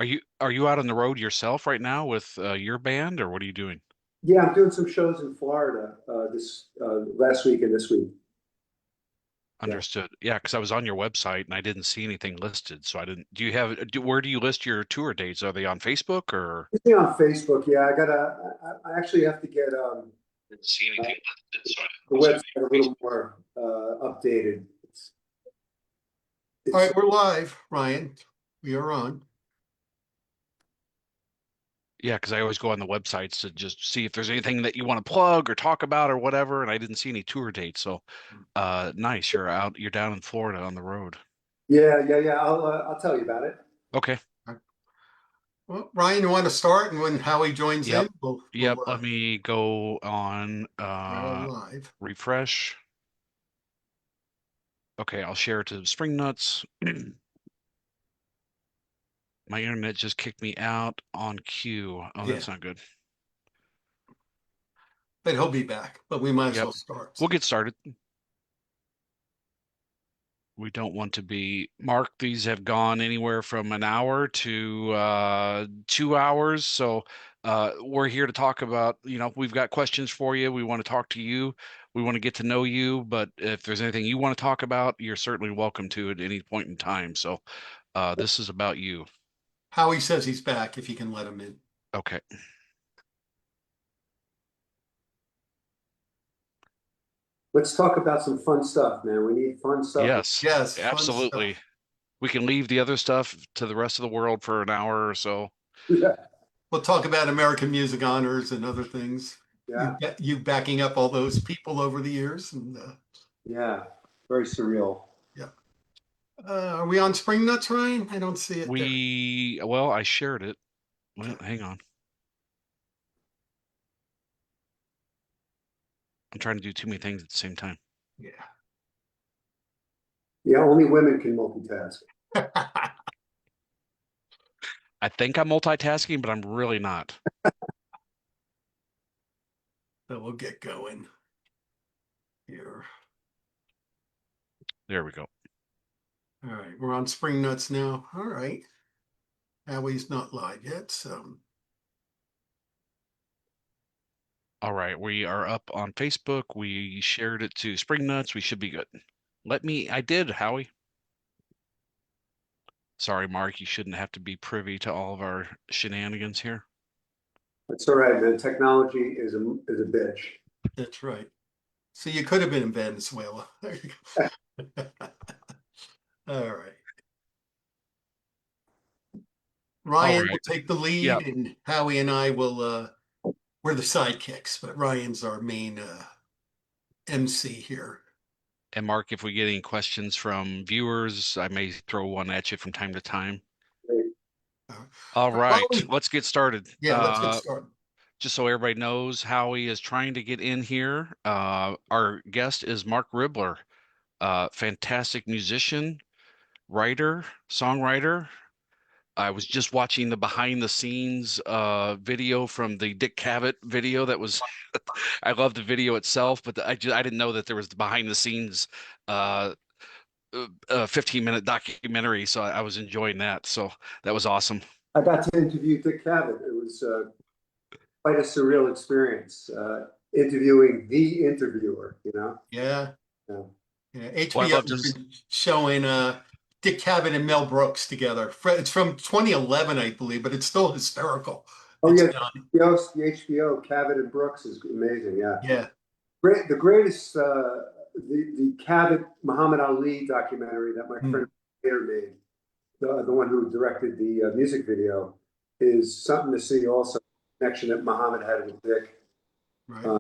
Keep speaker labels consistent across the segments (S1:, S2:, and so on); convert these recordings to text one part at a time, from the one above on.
S1: Are you out on the road yourself right now with your band, or what are you doing?
S2: Yeah, I'm doing some shows in Florida this last week and this week. Yeah,
S1: Understood. Yeah, because I was on your website and I didn't see anything listed, so I didn't. Do you have? Where do you list your tour dates? Are they on Facebook or?
S2: it's me on Facebook. Yeah, I actually have to get
S1: Didn't see
S2: uh,
S1: anything listed, so I
S2: the
S1: didn't
S2: website a
S1: see
S2: little more updated.
S3: All
S2: It's
S3: right, we're live, Ryan. We are on.
S1: Yeah, because I always go on the websites to just see if there's anything that you want to plug or talk about or whatever, and I didn't see any tour dates. So, nice. You're down in Florida on the road.
S2: yeah. I'll tell you about it.
S1: Okay.
S3: Well, Ryan, you want to start, and when Howie joins
S1: Yep.
S3: in, we'll
S1: Yep. Let me go on
S3: we're all live.
S1: refresh. Okay, I'll share it to Spring Nuts. My internet just kicked me out on cue. Oh,
S3: Yeah,
S1: that's not good.
S3: but he'll be back. But we might as
S1: Yep.
S3: well start.
S1: We'll get started. We don't want to be Mark. These have gone anywhere from an hour to 2 hours. So we're here to talk about, we've got questions for you. We want to talk to you. We want to get to know you. But if there's anything you want to talk about, you're certainly welcome to at any point in time. So this is about you.
S3: Howie says he's back. If you can let him in.
S1: Okay.
S2: Let's talk about some fun stuff, man. We need fun stuff.
S1: Yes,
S3: Yes, fun
S1: absolutely.
S3: stuff.
S1: We can leave the other stuff to the rest of the world for an hour or so.
S2: Yeah,
S3: We'll talk about American Music Honors and other things.
S2: yeah,
S3: You backing up all those people over the years, and
S2: yeah. Very surreal.
S3: yeah. Are we on Spring Nuts, Ryan? I don't see it there.
S1: Well, I shared it. Well, hang on. I'm trying to do too many things at the same time.
S3: Yeah.
S2: Yeah, only women can multitask.
S1: I think I'm multitasking, but I'm really not.
S3: So we'll get going here.
S1: There we go.
S3: All right, we're on Spring Nuts now. All right. Howie's not live yet, so
S1: All right, we are up on Facebook. We shared it to Spring Nuts. We should be good. I did, Howie. Sorry, Mark, you shouldn't have to be privy to all of our shenanigans here.
S2: That's all right, man. Technology is a bitch.
S3: that's right. So you could have been in Venezuela. There you go. All right.
S1: All
S3: Ryan will
S1: right.
S3: take the lead,
S1: Yep.
S3: and Howie and I will we're the sidekicks, but Ryan's our main MC here.
S1: And Mark, if we get any questions from viewers, I may throw one at you from time to time.
S2: Great.
S3: Uh,
S1: All
S3: while
S1: right,
S3: we,
S1: let's get started.
S3: yeah, let's get started.
S1: Just so everybody knows, Howie is trying to get in here. Our guest is Marc Ribler, fantastic musician, writer, songwriter. I was just watching the behind the scenes video from the Dick Cavett video that was I love the video itself, but I didn't know that there was the behind the scenes 15-minute documentary, so I was enjoying that. So that was awesome.
S2: I got to interview Dick Cavett. It was quite a surreal experience, interviewing the interviewer, you know?
S3: Yeah,
S2: Yeah.
S3: yeah.
S1: Well, I
S3: HBO
S1: love
S3: has
S1: just
S3: been showing Dick Cavett and Mel Brooks together. It's from 2011, I believe, but it's still hysterical.
S2: Oh,
S3: It's
S2: yeah,
S3: done.
S2: the HBO, Cavett and Brooks is amazing. Yeah.
S3: Yeah.
S2: The greatest, the Cavett Muhammad Ali documentary that my
S3: Hmm.
S2: friend Peter made, the one who directed the music video, is something to see also. Connection that Muhammad had with Dick.
S3: Right.
S2: Uh,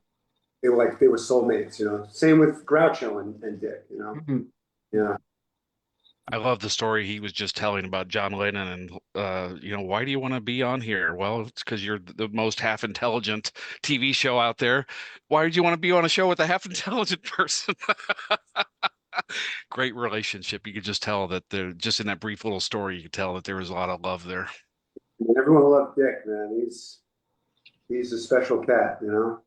S2: they were soulmates, you know. Same with Groucho and Dick, you know.
S3: Mhm.
S2: Yeah.
S1: I love the story he was just telling about John Lennon and why do you want to be on here? Well, it's because you're the most half intelligent TV show out there. Why would you want to be on a show with a half intelligent person? Great relationship. You could just tell that they're just in that brief little story, you could tell that there was a lot of love there.
S2: And everyone loved Dick, man. He's a special cat, you know.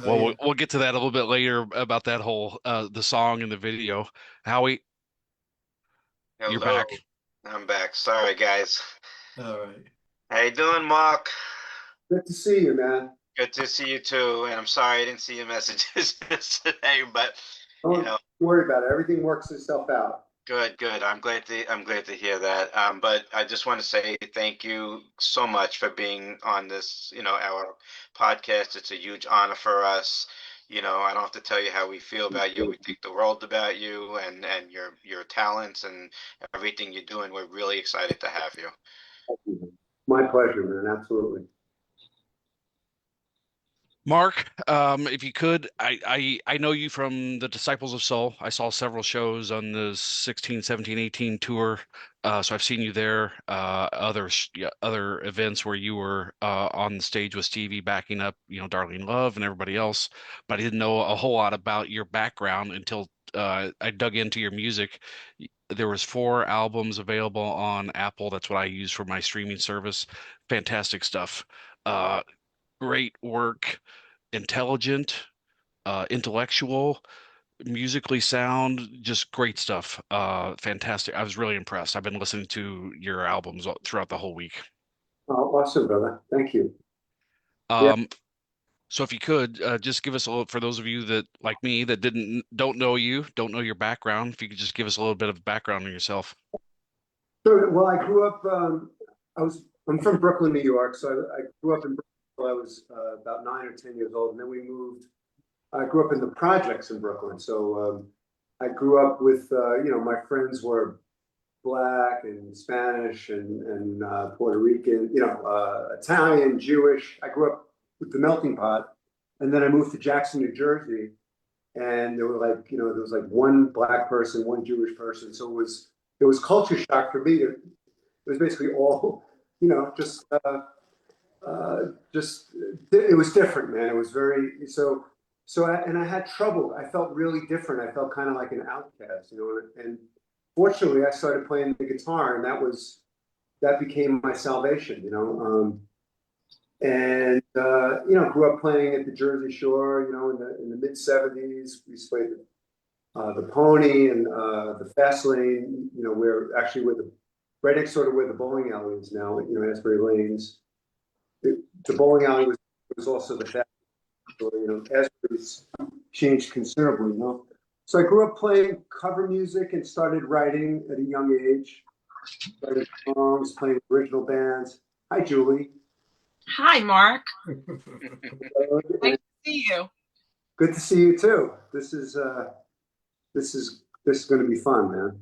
S3: Oh
S1: Well,
S3: yeah.
S1: we'll get to that a little bit later about that whole the song and the video. Howie, you're
S4: Hello,
S1: back.
S4: I'm back. Sorry, guys.
S3: All right.
S4: How you doing, Mark?
S2: Good to see you, man.
S4: Good to see you too. And I'm sorry I didn't see your messages yesterday, but you
S2: Don't
S4: know,
S2: worry about it. Everything works itself out.
S4: good. I'm glad to hear that. But I just want to say thank you so much for being on this, our podcast. It's a huge honor for us. I don't have to tell you how we feel about you. We think the world about you and your talents and everything you're doing. We're really excited to have you.
S2: My pleasure, man. Absolutely.
S1: Mark, if you could, I know you from the Disciples of Soul. I saw several shows on the 16, 17, 18 tour. So I've seen you there. Yeah, other events where you were on the stage with Stevie backing up, Darlene Love and everybody else. But I didn't know a whole lot about your background until I dug into your music. There was 4 albums available on Apple. That's what I use for my streaming service. Fantastic stuff. Great work, intelligent, intellectual, musically sound, just great stuff. Fantastic. I was really impressed. I've been listening to your albums throughout the whole week.
S2: Oh, awesome, brother. Thank you. Yeah.
S1: Um, so if you could just give us a little, for those of you that like me that don't know you, don't know your background, if you could just give us a little bit of background on yourself.
S2: So, well, I grew up. I'm from Brooklyn, New York. So I grew up in Brooklyn till I was about 9 or 10 years old, and then we moved. I grew up in the projects in Brooklyn. So I grew up with my friends were Black and Spanish and Puerto Rican, Italian, Jewish. I grew up with the melting pot, and then I moved to Jackson, New Jersey, and there were there was like one Black person, one Jewish person, so it was culture shock for me. It was basically all, you know, just it was different, man. It was very and I had trouble. I felt really different. I felt kind of like an outcast, and fortunately I started playing the guitar, and that became my salvation, and grew up playing at the Jersey Shore, in the mid 70s. We used to play the Pony and the Fast Lane, where the right next door to where the bowling alley is now, Asbury Lanes. The bowling alley was also the fast store, Asbury's changed considerably, So I grew up playing cover music and started writing at a young age, writing songs, playing original bands. Hi, Julie.
S5: Hi, Mark.
S2: Uh,
S5: Nice to see you.
S2: Good to see you too. This is going to be fun, man.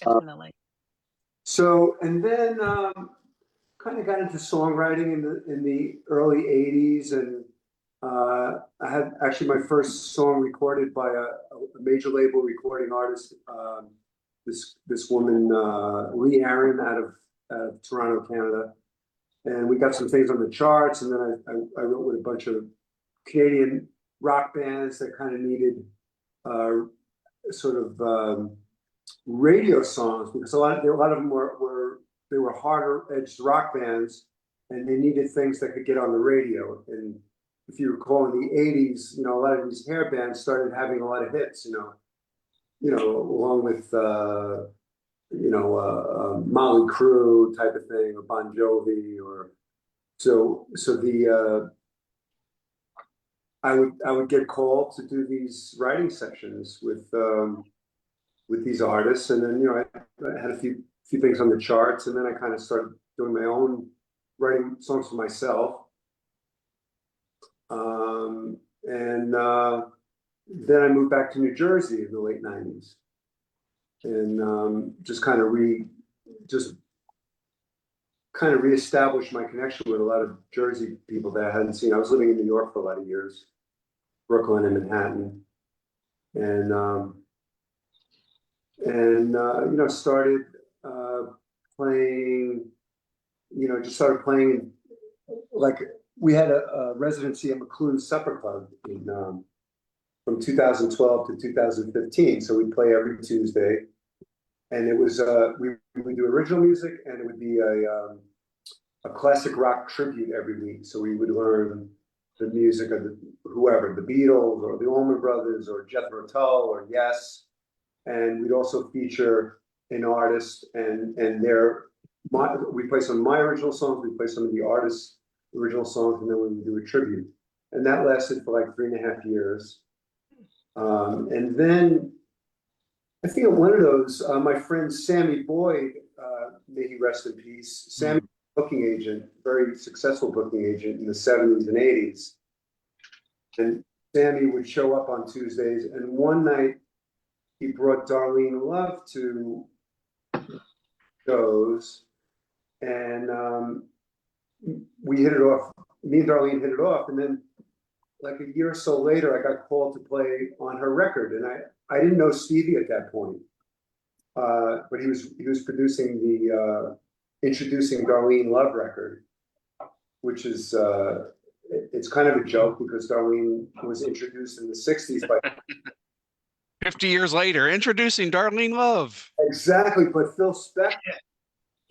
S5: Definitely.
S2: And then kind of got into songwriting in the early '80s, and I had actually my first song recorded by a major label recording artist. This woman, Lee Aaron, out of Toronto, Canada, and we got some things on the charts. And then I wrote with a bunch of Canadian rock bands that kind of needed sort of radio songs, because a lot of them were harder edged rock bands, and they needed things that could get on the radio. And if you recall, in the '80s, a lot of these hair bands started having a lot of hits, along with Motley Crue type of thing, or Bon Jovi, or the I would get called to do these writing sessions with these artists, and then I had a few things on the charts, and then I kind of started doing my own writing songs for myself, and then I moved back to New Jersey in the late '90s, and just kind of reestablished my connection with a lot of Jersey people that I hadn't seen. I was living in New York for a lot of years, Brooklyn and Manhattan, and started playing. Just started playing. Like, we had a residency at McLuhan's Supper Club from 2012 to 2015. So we'd play every Tuesday, and it was we would do original music, and it would be a classic rock tribute every week. So we would learn the music of whoever, the Beatles or the Allman Brothers or Jethro Tull or Yes, and we'd also feature an artist and their we play some of my original songs, we play some of the artists' original songs, and then we would do a tribute. And that lasted for like 3.5 years. And then I think at one of those, my friend Sammy Boyd, may he rest in peace, Sammy, booking agent, very successful booking agent in the 70s and 80s. And Sammy would show up on Tuesdays, and one night he brought Darlene Love to shows, and we hit it off. Me and Darlene hit it off, and then like a year or so later, I got called to play on her record, and I didn't know Stevie at that point, but he was producing the Introducing Darlene Love record, which is it's kind of a joke because Darlene was introduced in the 60s by
S1: 50 years later, introducing Darlene Love.
S2: exactly, but Phil Spector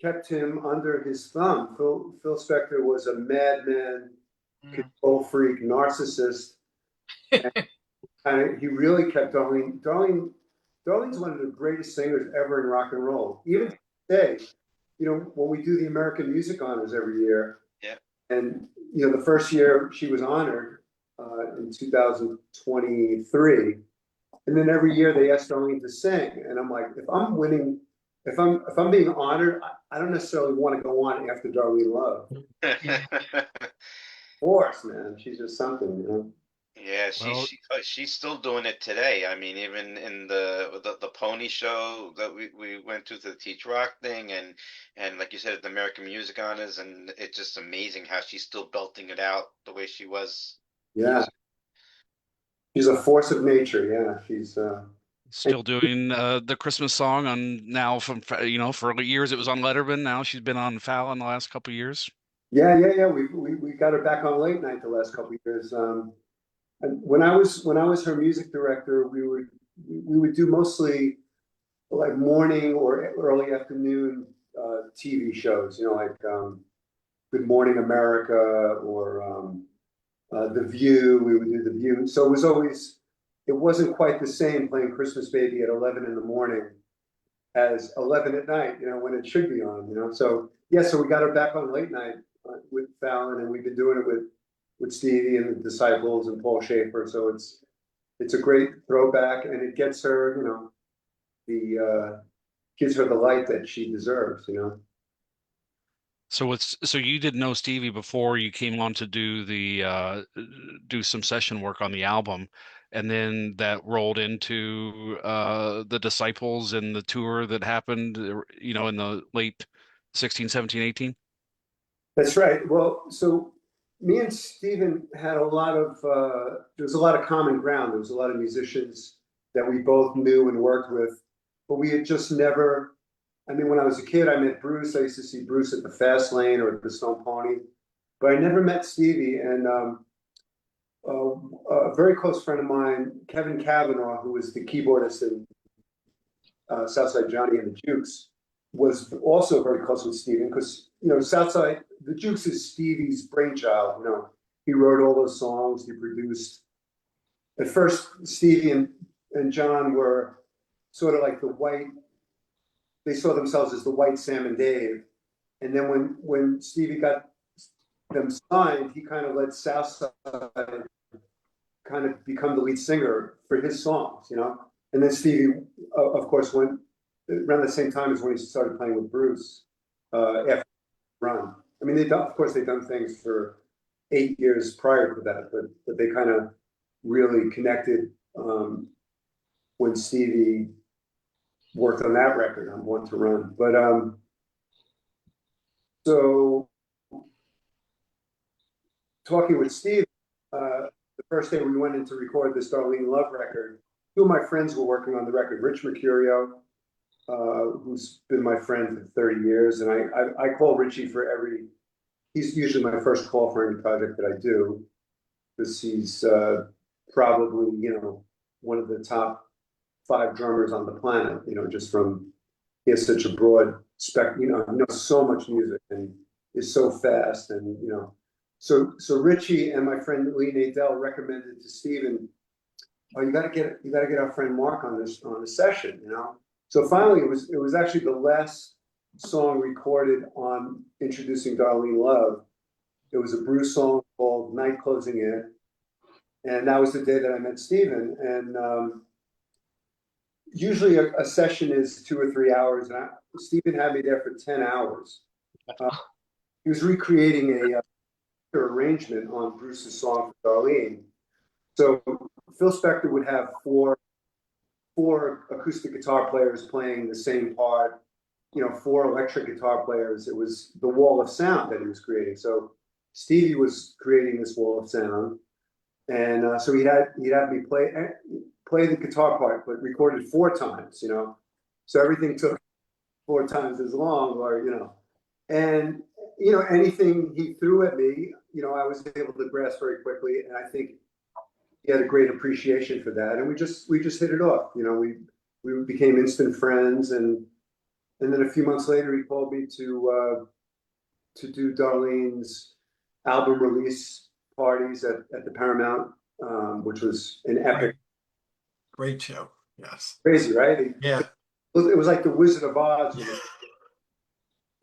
S2: kept him under his thumb. Phil Spector was a madman, control freak, narcissist. And he really kept Darlene. Darlene's one of the greatest singers ever in rock and roll. Even today, you know, when we do the American Music Honors every year,
S4: Yeah.
S2: and you know, the first year she was honored in 2023, and then every year they asked Darlene to sing, and I'm like, if I'm winning, if I'm being honored, I don't necessarily want to go on after Darlene Love. Of course, man, she's just something, you know.
S4: Yeah,
S1: Well,
S4: she's still doing it today. I mean, even in the pony show that we went to the Teach Rock thing, and like you said, at the American Music Honors, and it's just amazing how she's still belting it out the way she was.
S2: Yeah, she's a force of nature. Yeah, she's
S1: still doing the Christmas song on now from, you know, for years it was on Letterman. Now she's been on Fallon the last couple of years.
S2: yeah. We got her back on late night the last couple of years. And when I was her music director, we would do mostly like morning or early afternoon TV shows. You know, like Good Morning America or The View. We would do The View. So it wasn't quite the same playing Christmas Baby at 11 in the morning as 11 at night, you know, when it should be on, you know. So yeah, so we got her back on late night with Fallon, and we've been doing it with Stevie and the Disciples and Paul Schaefer. So it's a great throwback, and it gets her, you know, gives her the light that she deserves, you know.
S1: So you didn't know Stevie before you came on to do do some session work on the album, and then that rolled into the Disciples and the tour that happened, you know, in the late 16, 17, 18.
S2: That's right. Well, so me and Steven had there was a lot of common ground. There was a lot of musicians that we both knew and worked with, but we had just never. I mean, when I was a kid, I met Bruce. I used to see Bruce at the Fast Lane or at the Stone Pony, but I never met Stevie. And a very close friend of mine, Kevin Cavanaugh, who was the keyboardist in Southside Johnny and the Jukes, was also very close with Stevie because, you know, Southside, the Jukes is Stevie's brainchild. You know, he wrote all those songs, he produced. At first, Stevie and John were sort of like they saw themselves as the white Sam and Dave. And then when Stevie got them signed, he kind of let Southside kind of become the lead singer for his songs, you know. And then Stevie, of course, went around the same time as when he started playing with Bruce after run. I mean, of course, they've done things for 8 years prior to that, but they kind of really connected when Stevie worked on that record on Born to Run. But so talking with Steve, the first day we went in to record this Darlene Love record, two of my friends were working on the record. Rich Mercurio, who's been my friend for 30 years, and I call Richie he's usually my first call for any project that I do, because he's probably, you know, one of the top 5 drummers on the planet, you know, just from, he has such a broad spectrum, you know, he knows so much music and is so fast, and, you know, so Richie and my friend Lee Nadell recommended to Steven, oh, you got to get our friend Mark on the session, you know. So finally, it was actually the last song recorded on introducing Darlene Love. It was a Bruce song called Night Closing In. And that was the day that I met Steven. And usually a session is 2 or 3 hours. And Steven had me there for 10 hours. He was recreating a arrangement on Bruce's song for Darlene. So Phil Spector would have four acoustic guitar players playing the same part, four electric guitar players. It was the wall of sound that he was creating. So Stevie was creating this wall of sound, and so he'd have me play the guitar part, but recorded 4 times. So everything took 4 times as long, and anything he threw at me, I was able to grasp very quickly, and I think he had a great appreciation for that, and we just hit it off. We became instant friends, and then a few months later, he called me to do Darlene's album release parties at the Paramount, which was an epic,
S3: great show. Yes,
S2: crazy, right?
S3: Yeah,
S2: It was like the Wizard of Oz.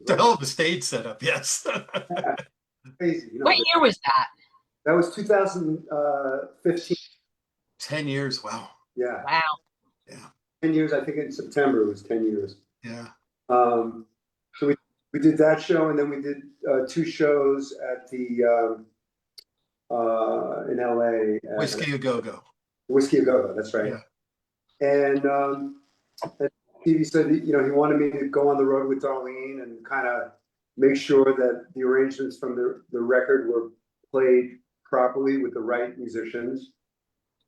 S3: the hell of a stage setup. Yes.
S2: Yeah, crazy.
S5: What year was that?
S2: That was 2015.
S3: 10 years. Wow.
S2: Yeah.
S5: Wow.
S3: Yeah.
S2: 10 years. I think in September it was 10 years.
S3: Yeah.
S2: So we did that show, and then we did 2 shows at the in LA.
S3: Whiskey A Go Go.
S2: Whiskey A Go Go. That's right.
S3: Yeah.
S2: And Stevie said that, he wanted me to go on the road with Darlene and kind of make sure that the arrangements from the record were played properly with the right musicians.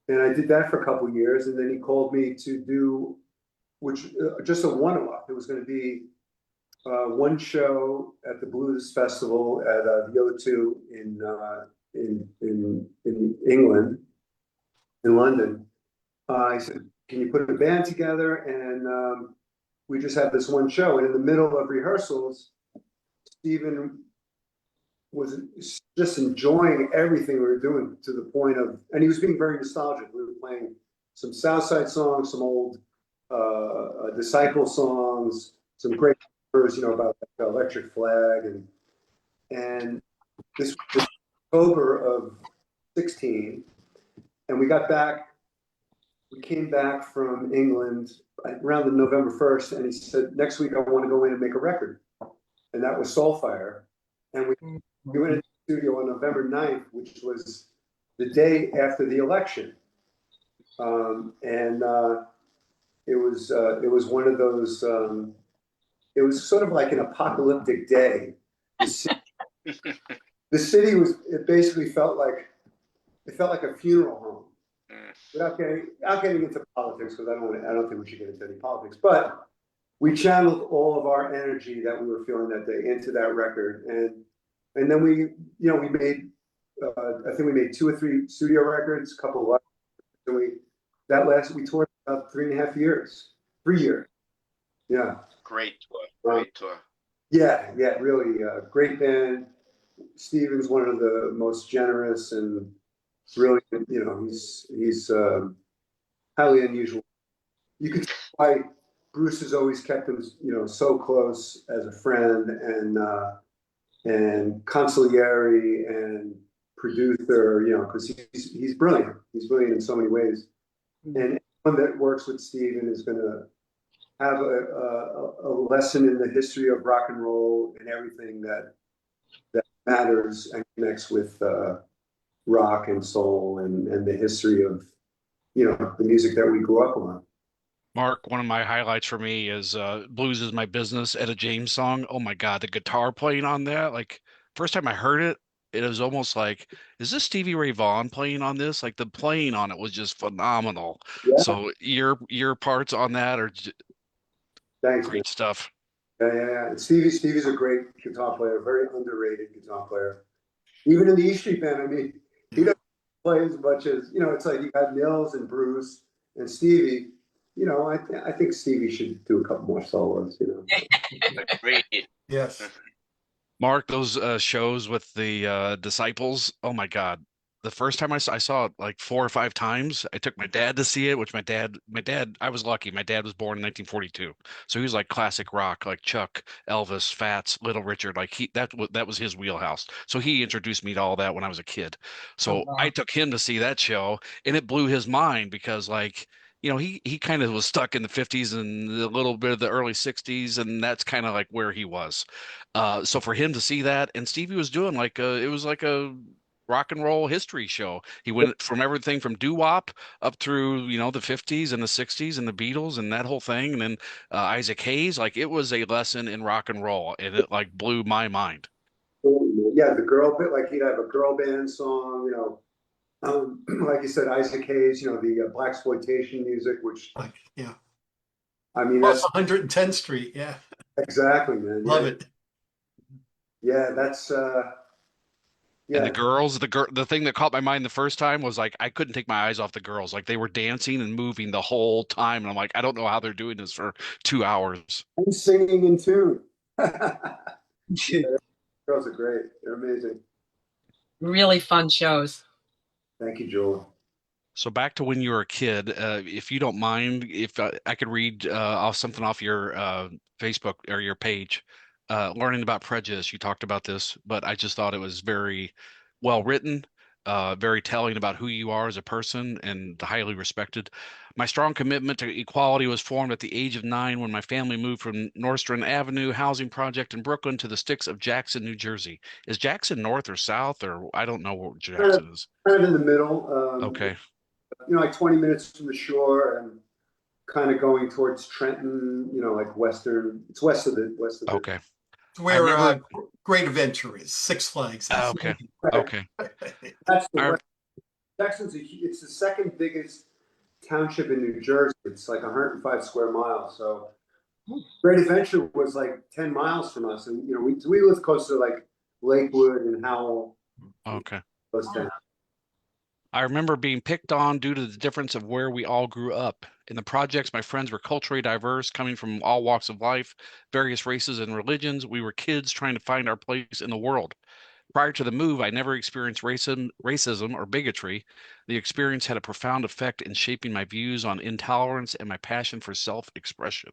S2: And I did that for a couple of years, and then he called me to do, just a one-off. It was going to be one show at the Blues Festival at the O2 in England, in London. He said, "Can you put a band together?" And we just had this one show. And in the middle of rehearsals, Stephen was just enjoying everything we were doing, to the point of, and he was being very nostalgic. We were playing some Southside songs, some old Disciple songs, some great covers, about the Electric Flag, and this was October of 16, and we came back from England around the November 1st, and he said, "Next week I want to go in and make a record," and that was Soulfire, and we went into the studio on November 9th, which was the day after the election. It was one of those, it was sort of like an apocalyptic day. The city it basically felt like a funeral home. Without getting into politics, because I don't think we should get into any politics, but we channeled all of our energy that we were feeling that day into that record, and then we made, I think we made 2 or 3 studio records, a couple of live, and we toured about 3.5 years, 3 years. Yeah.
S4: Great tour. Great tour.
S2: Yeah, really great band. Steven's one of the most generous and really, he's highly unusual. You can see why Bruce has always kept him, so close as a friend and consigliere and producer, because he's brilliant. He's brilliant in so many ways. And anyone that works with Steven is going to have a lesson in the history of rock and roll and everything that matters and connects with rock and soul and the history of, the music that we grew up on.
S1: Mark, one of my highlights for me is Blues Is My Business, Etta James song. Oh my God, the guitar playing on that. Like, first time I heard it, it was almost like, is this Stevie Ray Vaughan playing on this? Like, the playing on it was just phenomenal.
S2: Yeah.
S1: So your parts on that are
S2: Thanks,
S1: great
S2: man.
S1: stuff.
S2: Yeah. And Stevie's a great guitar player, very underrated guitar player. Even in the E Street Band, I mean, he doesn't play as much as, it's like you got Nils and Bruce and Stevie. I think Stevie should do a couple more solos,
S4: Great.
S3: Yes.
S1: Mark, those shows with the Disciples, oh my God. the first time I saw it like 4 or 5 times. I took my dad to see it, which my dad, I was lucky. My dad was born in 1942. So he was like classic rock, like Chuck, Elvis, Fats, Little Richard, like that was his wheelhouse. So he introduced me to all that when I was a kid.
S5: Oh,
S1: So I
S5: wow.
S1: took him to see that show and it blew his mind because like, he kind of was stuck in the 50s and a little bit of the early 60s, and that's kind of like where he was. So for him to see that, and Stevie was doing it was like a rock and roll history show. He went from everything from doo-wop up through, the 50s and the 60s and the Beatles and that whole thing. And then Isaac Hayes, like it was a lesson in rock and roll, and it like blew my mind.
S2: Yeah, the girl bit, like he'd have a girl band song, like you said, Isaac Hayes, the black exploitation music, which
S3: Like, yeah.
S2: I mean,
S3: Off
S2: that's
S3: 110th Street. Yeah.
S2: exactly, man.
S3: Love
S2: Yeah,
S3: it.
S2: yeah, that's
S1: And the
S2: yeah.
S1: girls, the thing that caught my mind the first time was like I couldn't take my eyes off the girls. Like they were dancing and moving the whole time, and I'm like, I don't know how they're doing this for 2 hours.
S2: And singing in tune. Yeah, girls are great. They're amazing.
S5: Really fun shows.
S2: Thank you, Joel.
S1: So back to when you were a kid, if you don't mind, if I could read off something off your Facebook or your page, learning about prejudice. You talked about this, but I just thought it was very well written, very telling about who you are as a person and highly respected. My strong commitment to equality was formed at the age of 9 when my family moved from Nostrand Avenue housing project in Brooklyn to the sticks of Jackson, New Jersey. Is Jackson north or south, or I don't know what
S2: Kind of,
S1: Jackson is.
S2: kind of in the middle.
S1: Okay.
S2: Like 20 minutes from the shore and kind of going towards Trenton, like western. It's west of it.
S1: Okay.
S3: It's
S1: I
S3: where
S1: remember.
S3: Great Adventure is, Six Flags. That's
S1: Okay.
S2: Right.
S1: Okay.
S2: That's the
S1: I
S2: west. It's the second biggest township in New Jersey. It's like 105 square miles. So Great Adventure was like 10 miles from us, and we live close to like Lakewood and Howell,
S1: okay.
S2: those towns.
S1: I remember being picked on due to the difference of where we all grew up. In the projects, my friends were culturally diverse, coming from all walks of life, various races and religions. We were kids trying to find our place in the world. Prior to the move, I never experienced racism or bigotry. The experience had a profound effect in shaping my views on intolerance and my passion for self-expression.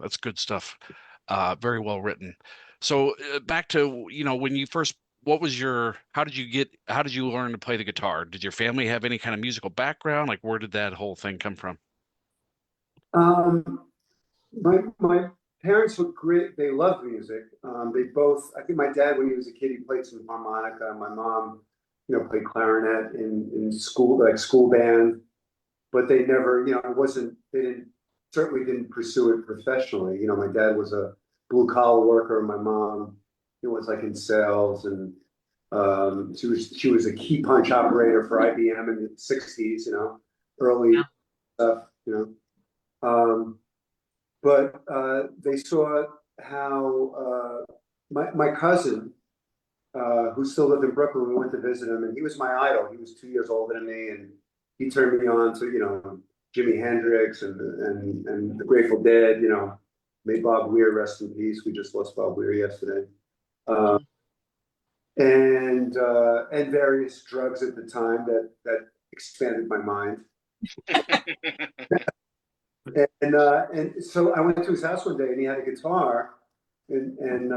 S1: That's good stuff. Very well written. So back to, when you first, how did you learn to play the guitar? Did your family have any kind of musical background? Like, where did that whole thing come from?
S2: Um, my parents were great. They loved music. They both. I think my dad, when he was a kid, he played some harmonica. My mom, played clarinet in school, like school band. But they never, it wasn't. They didn't certainly didn't pursue it professionally. My dad was a blue collar worker. My mom, was like in sales, and she was a key punch operator for IBM in the '60s. Early
S5: Yeah.
S2: stuff. But they saw how my cousin, who still lived in Brooklyn, we went to visit him, and he was my idol. He was 2 years older than me, and he turned me on to Jimi Hendrix and the Grateful Dead. Made Bob Weir rest in peace. We just lost Bob Weir yesterday. Uh, and various drugs at the time that expanded my mind. And so I went to his house one day and he had a guitar, and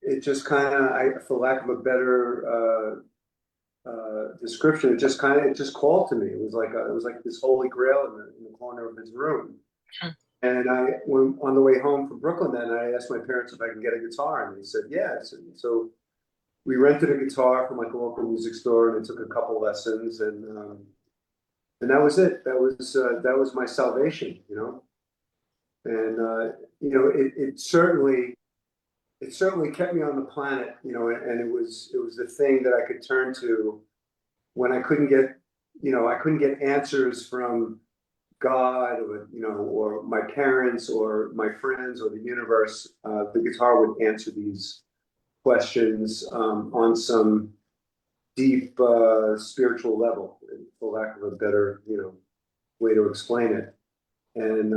S2: it just kind of, for lack of a better description, it just called to me. It was like this holy grail in the corner of his room. And when on the way home from Brooklyn, then I asked my parents if I can get a guitar, and they said yes. And so we rented a guitar from like a local music store, and I took a couple lessons, and that was it. That was my salvation. And it certainly kept me on the planet, and it was the thing that I could turn to when I couldn't get answers from God, or my parents or my friends or the universe. The guitar would answer these questions on some deep spiritual level, for lack of a better way to explain it. And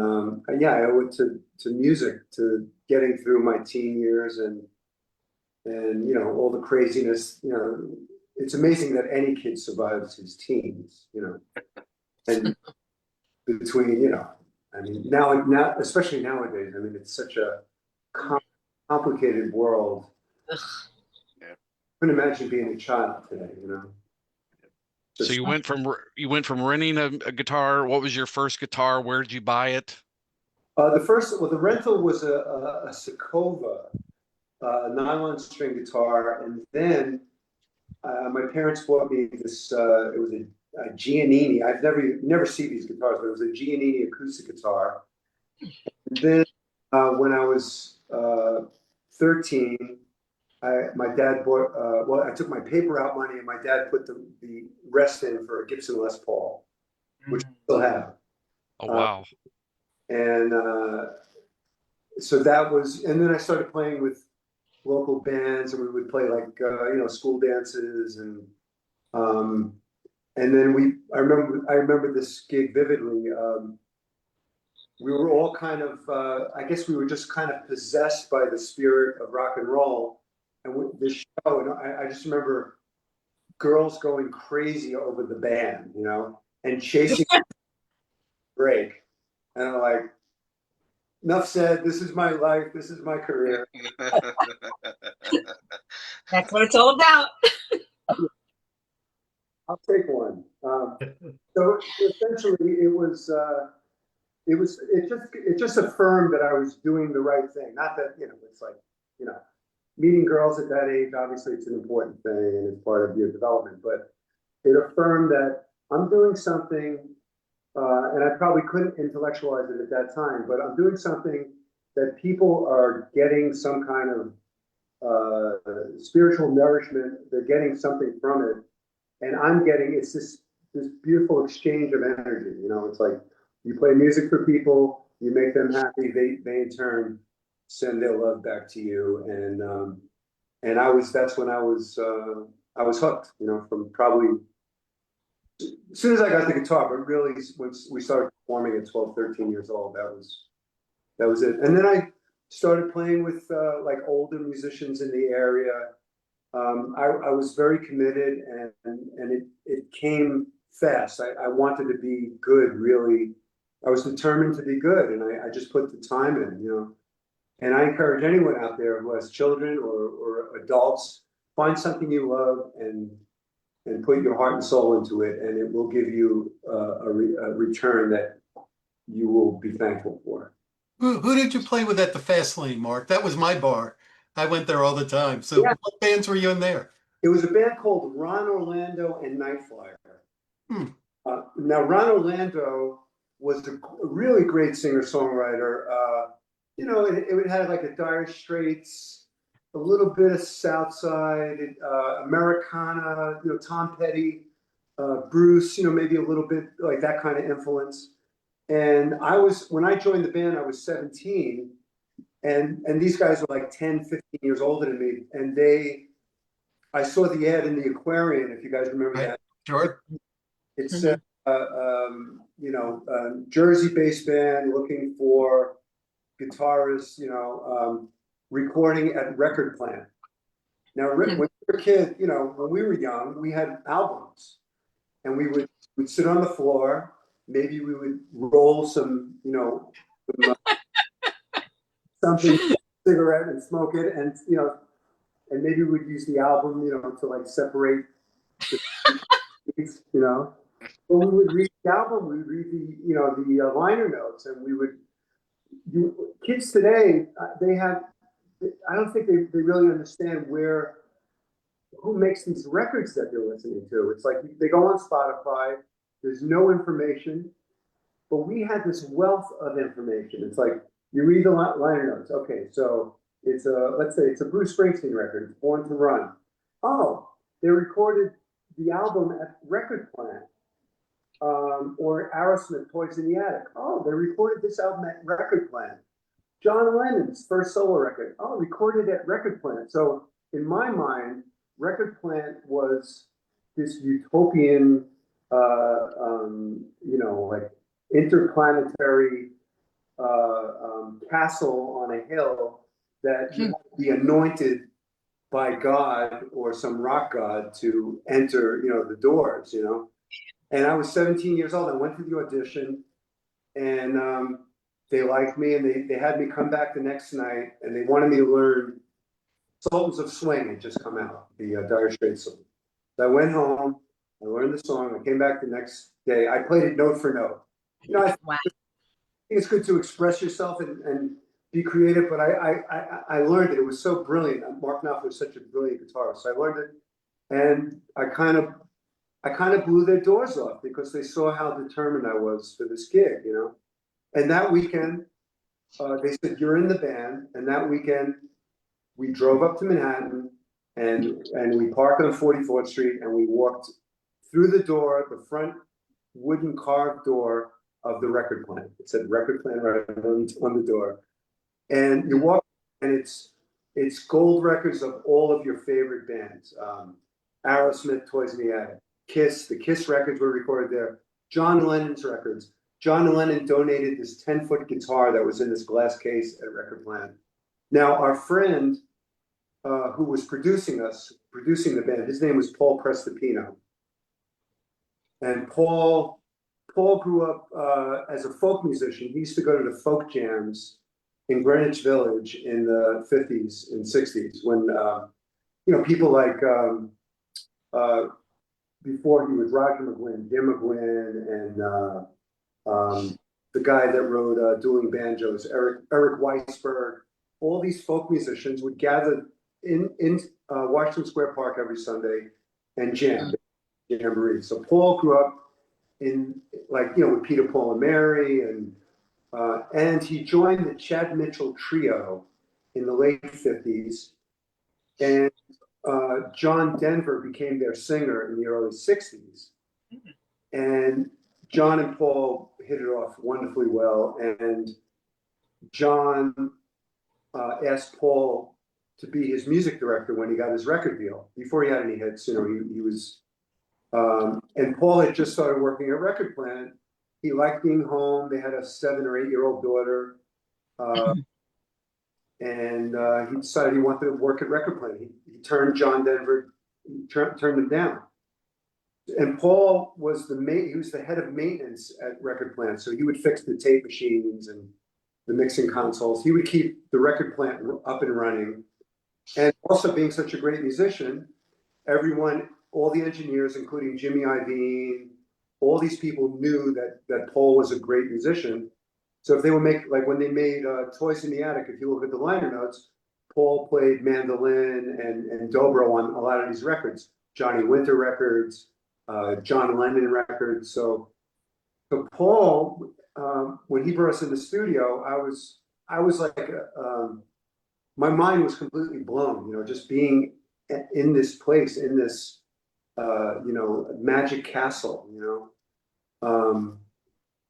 S2: yeah, I owe it to music, to getting through my teen years, and all the craziness, it's amazing that any kid survives his teens, you know, and between, you know, I mean, now, especially nowadays, I mean, it's such a complicated world.
S5: Ugh.
S4: Yeah.
S2: I couldn't imagine being a child today, you know.
S1: So
S2: Just,
S1: you went from renting a guitar. What was your first guitar? Where did you buy it?
S2: the rental was a Sakova nylon string guitar, and then my parents bought me this. It was a Giannini. I've never seen these guitars, but it was a Giannini acoustic guitar. And then when I was 13, my dad bought. Well, I took my paper out money, and my dad put the rest in for a Gibson Les Paul, which I still have.
S1: Oh,
S2: Uh,
S1: wow.
S2: and so that was, and then I started playing with local bands, and we would play like you know, school dances, um, and then I remember this gig vividly. We were all kind of, I guess we were just kind of possessed by the spirit of rock and roll, and this show, and I just remember girls going crazy over the band, you know, and chasing break, and I'm like, enough said. This is my life. This is my career.
S5: That's what it's all about.
S2: I'll take one. So essentially, it just affirmed that I was doing the right thing. Not that, you know, it's like, you know, meeting girls at that age. Obviously, it's an important thing and it's part of your development. But it affirmed that I'm doing something, and I probably couldn't intellectualize it at that time. But I'm doing something that people are getting some kind of spiritual nourishment. They're getting something from it, and I'm getting, it's this beautiful exchange of energy. You know, it's like you play music for people, you make them happy, they in turn send their love back to you, and that's when I was hooked. You know, from probably as soon as I got the guitar, but really once we started performing at 12, 13 years old, that was it. And then I started playing with like older musicians in the area. I was very committed, and it came fast. I wanted to be good, really. I was determined to be good, and I just put the time in, you know. And I encourage anyone out there who has children or adults, find something you love and put your heart and soul into it, and it will give you a return that you will be thankful for.
S3: Who did you play with at the Fast Lane, Mark? That was my bar. I went there all the time. So
S2: Yeah.
S3: what bands were you in there?
S2: It was a band called Ron Orlando and Night Flyer.
S3: Hmm.
S2: Now, Ron Orlando was a really great singer-songwriter. You know, it had like a Dire Straits, a little bit of Southside, Americana, you know, Tom Petty, Bruce, you know, maybe a little bit like that kind of influence. And when I joined the band, I was 17, and these guys were like 10, 15 years older than me. And I saw the ad in the Aquarian, if you guys remember that.
S3: Sure.
S2: It said, you know, Jersey-based band looking for guitarists, you know, recording at record plant. Now, when we were a kid, you know, when we were young, we had albums, and we'd sit on the floor. Maybe we would roll some, you know, something, cigarette, and smoke it, and you know, and maybe we'd use the album, you know, to like separate the, you know. But we would read the album, we would read the, you know, the liner notes, and kids today, I don't think they really understand who makes these records that they're listening to. It's like they go on Spotify, there's no information, but we had this wealth of information. It's like you read the liner notes. Okay, so let's say it's a Bruce Springsteen record, it's Born to Run. Oh, they recorded the album at Record Plant. Or Aerosmith, Toys in the Attic. Oh, they recorded this album at Record Plant. John Lennon's first solo record. Oh, recorded at Record Plant. So in my mind, Record Plant was this utopian, you know, like interplanetary castle on a hill that you had to be anointed by God or some rock god to enter, the doors, And I was 17 years old. I went to the audition, and they liked me, and they had me come back the next night, and they wanted me to learn Sultans of Swing had just come out, the Dire Straits song. So I went home, I learned the song, I came back the next day, I played it note for note. I
S5: Wow.
S2: think it's good to express yourself and be creative, but I learned it. It was so brilliant. Mark Knopfler was such a brilliant guitarist. So I learned it, and I kind of blew their doors off because they saw how determined I was for this gig. And that weekend, they said, "You're in the band." And that weekend, we drove up to Manhattan, and we parked on 44th Street, and we walked through the door, the front wooden carved door of the record plant. It said record plant right on the door. And you walk, and it's gold records of all of your favorite bands. Aerosmith, Toys in the Attic, Kiss. The Kiss records were recorded there. John Lennon's records. John Lennon donated this 10-foot guitar that was in this glass case at Record Plant. Now, our friend who was producing the band, his name was Paul Prestipino. And Paul grew up as a folk musician. He used to go to the folk jams in Greenwich Village in the 50s and 60s when, people like, before he was Roger McGuinn, Jim McGuinn, and the guy that wrote Dueling Banjos, Eric Weisberg, all these folk musicians would gather in Washington Square Park every Sunday and jamboree. So Paul grew up in with Peter, Paul, and Mary, and he joined the Chad Mitchell Trio in the late 50s, and John Denver became their singer in the early 60s, and John and Paul hit it off wonderfully well, and John asked Paul to be his music director when he got his record deal. Before he had any hits, he was, and Paul had just started working at Record Plant. He liked being home. They had a 7 or 8-year-old daughter, and he decided he wanted to work at Record Plant. He turned John Denver, turned him down. And Paul was he was the head of maintenance at Record Plant, so he would fix the tape machines and the mixing consoles. He would keep the record plant up and running. And also being such a great musician, everyone, all the engineers, including Jimmy Iovine, all these people knew that Paul was a great musician. So if they would make, like when they made Toys in the Attic, if you look at the liner notes, Paul played mandolin and dobro on a lot of these records, Johnny Winter records, John Lennon records. So Paul, when he brought us in the studio, I was like, my mind was completely blown, just being in this place, in this, magic castle,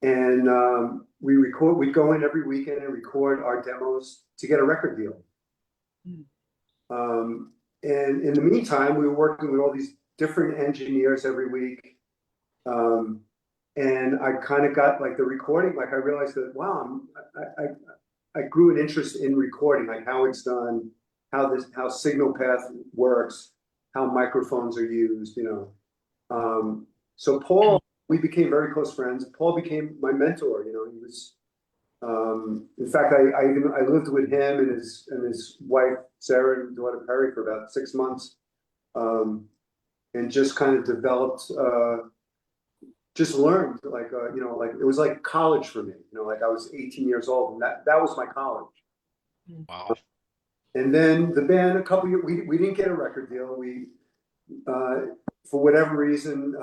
S2: and we'd go in every weekend and record our demos to get a record deal. And in the meantime, we were working with all these different engineers every week. And I kind of got like the recording, like I realized that, wow, I grew an interest in recording, like how it's done, how signal path works, how microphones are used, So Paul, we became very close friends. Paul became my mentor, he was, in fact, I lived with him and his wife, Sarah, and daughter Perry for about 6 months, and just kind of developed, just learned like it was like college for me, like I was 18 years old and that was my college.
S1: Wow.
S2: And then the band, a couple years, we didn't get a record deal. We for whatever reason,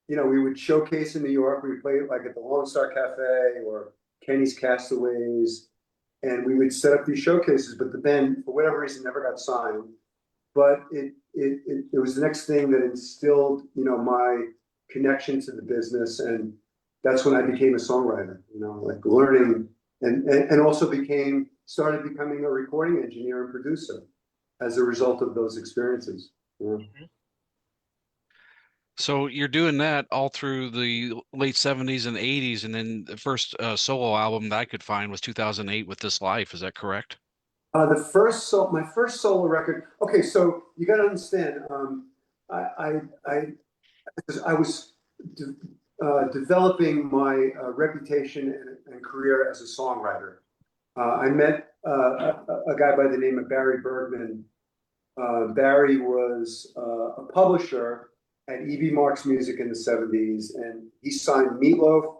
S2: we would showcase in New York. We would play like at the Lone Star Cafe or Kenny's Castaways, and we would set up these showcases, but the band for whatever reason never got signed. But it was the next thing that instilled my connection to the business, and that's when I became a songwriter, like learning and also started becoming a recording engineer and producer as a result of those experiences.
S1: So you're doing that all through the late 70s and 80s, and then the first solo album that I could find was 2008 with This Life. Is that correct?
S2: My first solo record. Okay, so you got to understand. I, I, I was de developing my reputation and career as a songwriter. I met a guy by the name of Barry Bergman. Barry was a publisher at E.B. Marks Music in the '70s, and he signed Meatloaf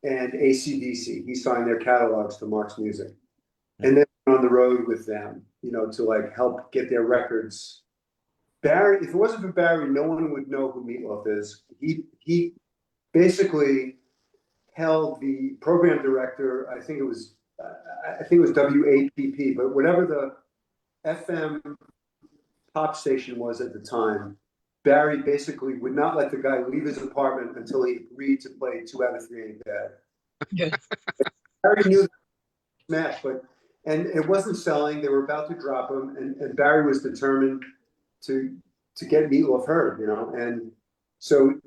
S2: and AC/DC. He signed their catalogs to Marks Music, and then went on the road with them, to like help get their records. Barry, if it wasn't for Barry, no one would know who Meatloaf is. He basically held the program director. I think it was WAPP, but whatever the FM pop station was at the time, Barry basically would not let the guy leave his apartment until he agreed to play 2 Out of 3 Ain't Bad.
S5: Yeah.
S2: Barry knew the smash, and it wasn't selling. They were about to drop him, and Barry was determined to get Meatloaf heard, and so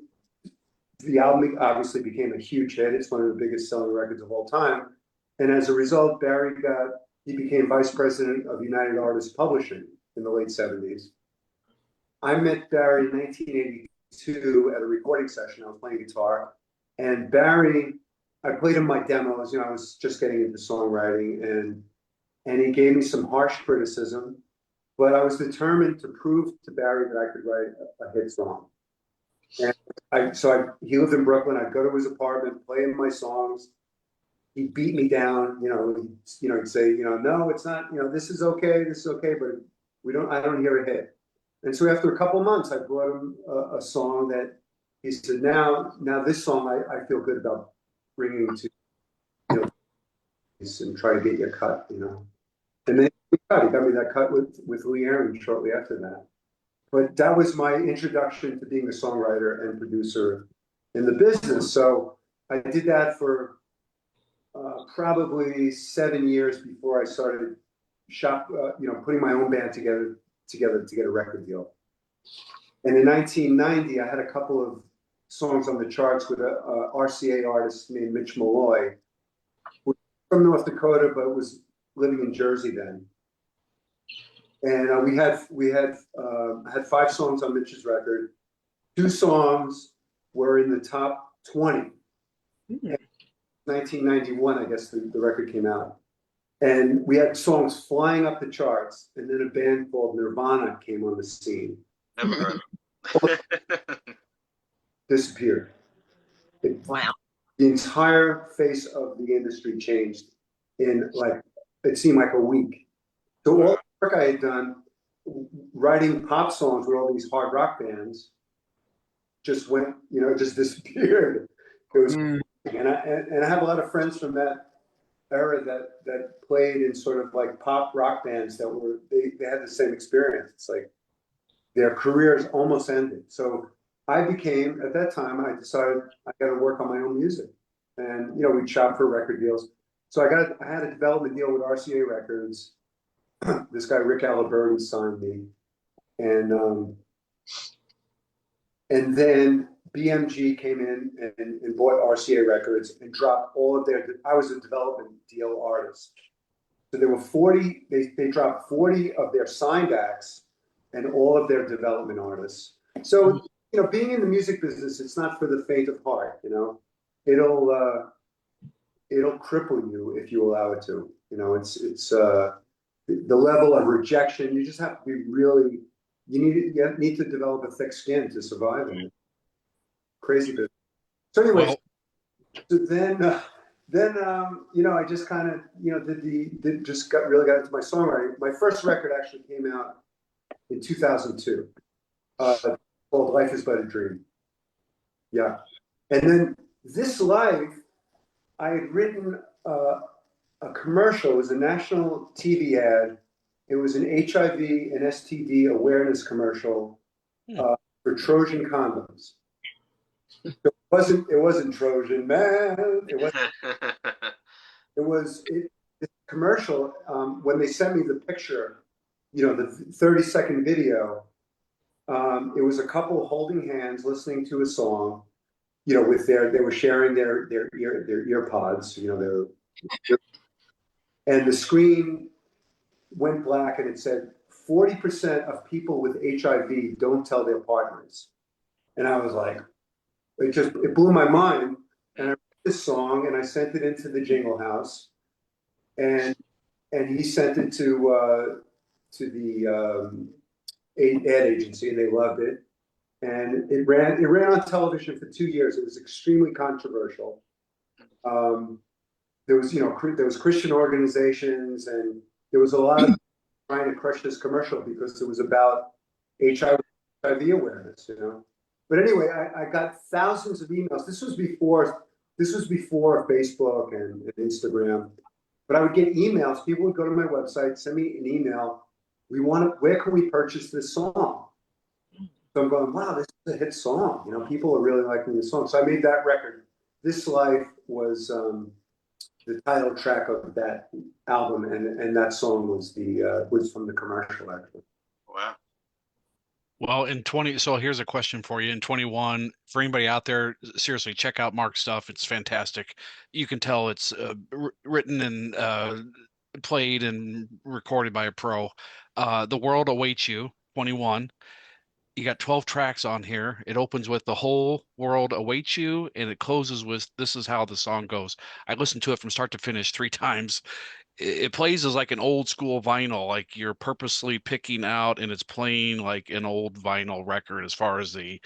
S2: the album obviously became a huge hit. It's one of the biggest selling records of all time, and as a result, he became vice president of United Artists Publishing in the late '70s. I met Barry in 1982 at a recording session. I was playing guitar, and Barry, I played him my demos. I was just getting into songwriting, and he gave me some harsh criticism, but I was determined to prove to Barry that I could write a hit song. And he lived in Brooklyn. I'd go to his apartment, play him my songs. He'd beat me down. He'd say, no, it's not. This is okay, but I don't hear a hit. And so after a couple of months, I brought him a song that he said, now this song I feel good about bringing to, and try to get you a cut, And then he got me that cut with Lee Aaron shortly after that. But that was my introduction to being a songwriter and producer in the business. So I did that for probably 7 years before I started putting my own band together to get a record deal. And in 1990, I had a couple of songs on the charts with a RCA artist named Mitch Malloy, who was from North Dakota but was living in Jersey then. And I had 5 songs on Mitch's record. 2 songs were in the top 20. Mm-hmm. 1991, I guess the record came out. And we had songs flying up the charts, and then a band called Nirvana came on the scene.
S4: Never heard of
S2: Disappeared.
S5: Wow.
S2: The entire face of the industry changed in it seemed like a week. So all the work I had done writing pop songs with all these hard rock bands just went, just disappeared. It was, and I have a lot of friends from that era that played in sort of like pop rock bands that they had the same experience. It's like their careers almost ended. So at that time, I decided I got to work on my own music, and we'd shop for record deals. So I had a development deal with RCA Records. This guy Rick Aliberti signed me, and then BMG came in and bought RCA Records and dropped all of their. I was a development deal artist, so there were 40. They dropped 40 of their signed acts and all of their development artists. So being in the music business, it's not for the faint of heart. It'll cripple you if you allow it to. It's the level of rejection. You just have to be really. You need to develop a thick skin to survive in it. Crazy business. So anyway, then I just kind of really got into my songwriting. My first record actually came out in 2002, called "Life Is But a Dream." Yeah, and then "This Life," I had written a commercial. It was a national TV ad. It was an HIV and STD awareness commercial for Trojan condoms. It wasn't Trojan, man. This commercial. When they sent me the picture, the 30-second video, it was a couple holding hands listening to a song, they were sharing their ear pods, and the screen went black and it said 40% of people with HIV don't tell their partners. And I was like, it blew my mind. And I wrote this song and I sent it into the Jingle House, and he sent it to the ad agency, and they loved it. And it ran on television for 2 years. It was extremely controversial. There was Christian organizations, and there was a lot of trying to crush this commercial because it was about HIV awareness, But anyway, I got thousands of emails. This was before Facebook and Instagram. But I would get emails. People would go to my website, send me an email. Where can we purchase this song? So I'm going, wow, this is a hit song. People are really liking this song. So I made that record. This Life was the title track of that album, and that song was from the commercial, actually.
S4: Wow.
S1: Well, so here's a question for you. In 21, for anybody out there, seriously, check out Mark's stuff. It's fantastic. You can tell it's written and played and recorded by a pro. The World Awaits You, 21. You got 12 tracks on here. It opens with The Whole World Awaits You, and it closes with This Is How the Song Goes. I listened to it from start to finish 3 times. It plays as like an old school vinyl, like you're purposely picking out, and it's playing like an old vinyl record as far as the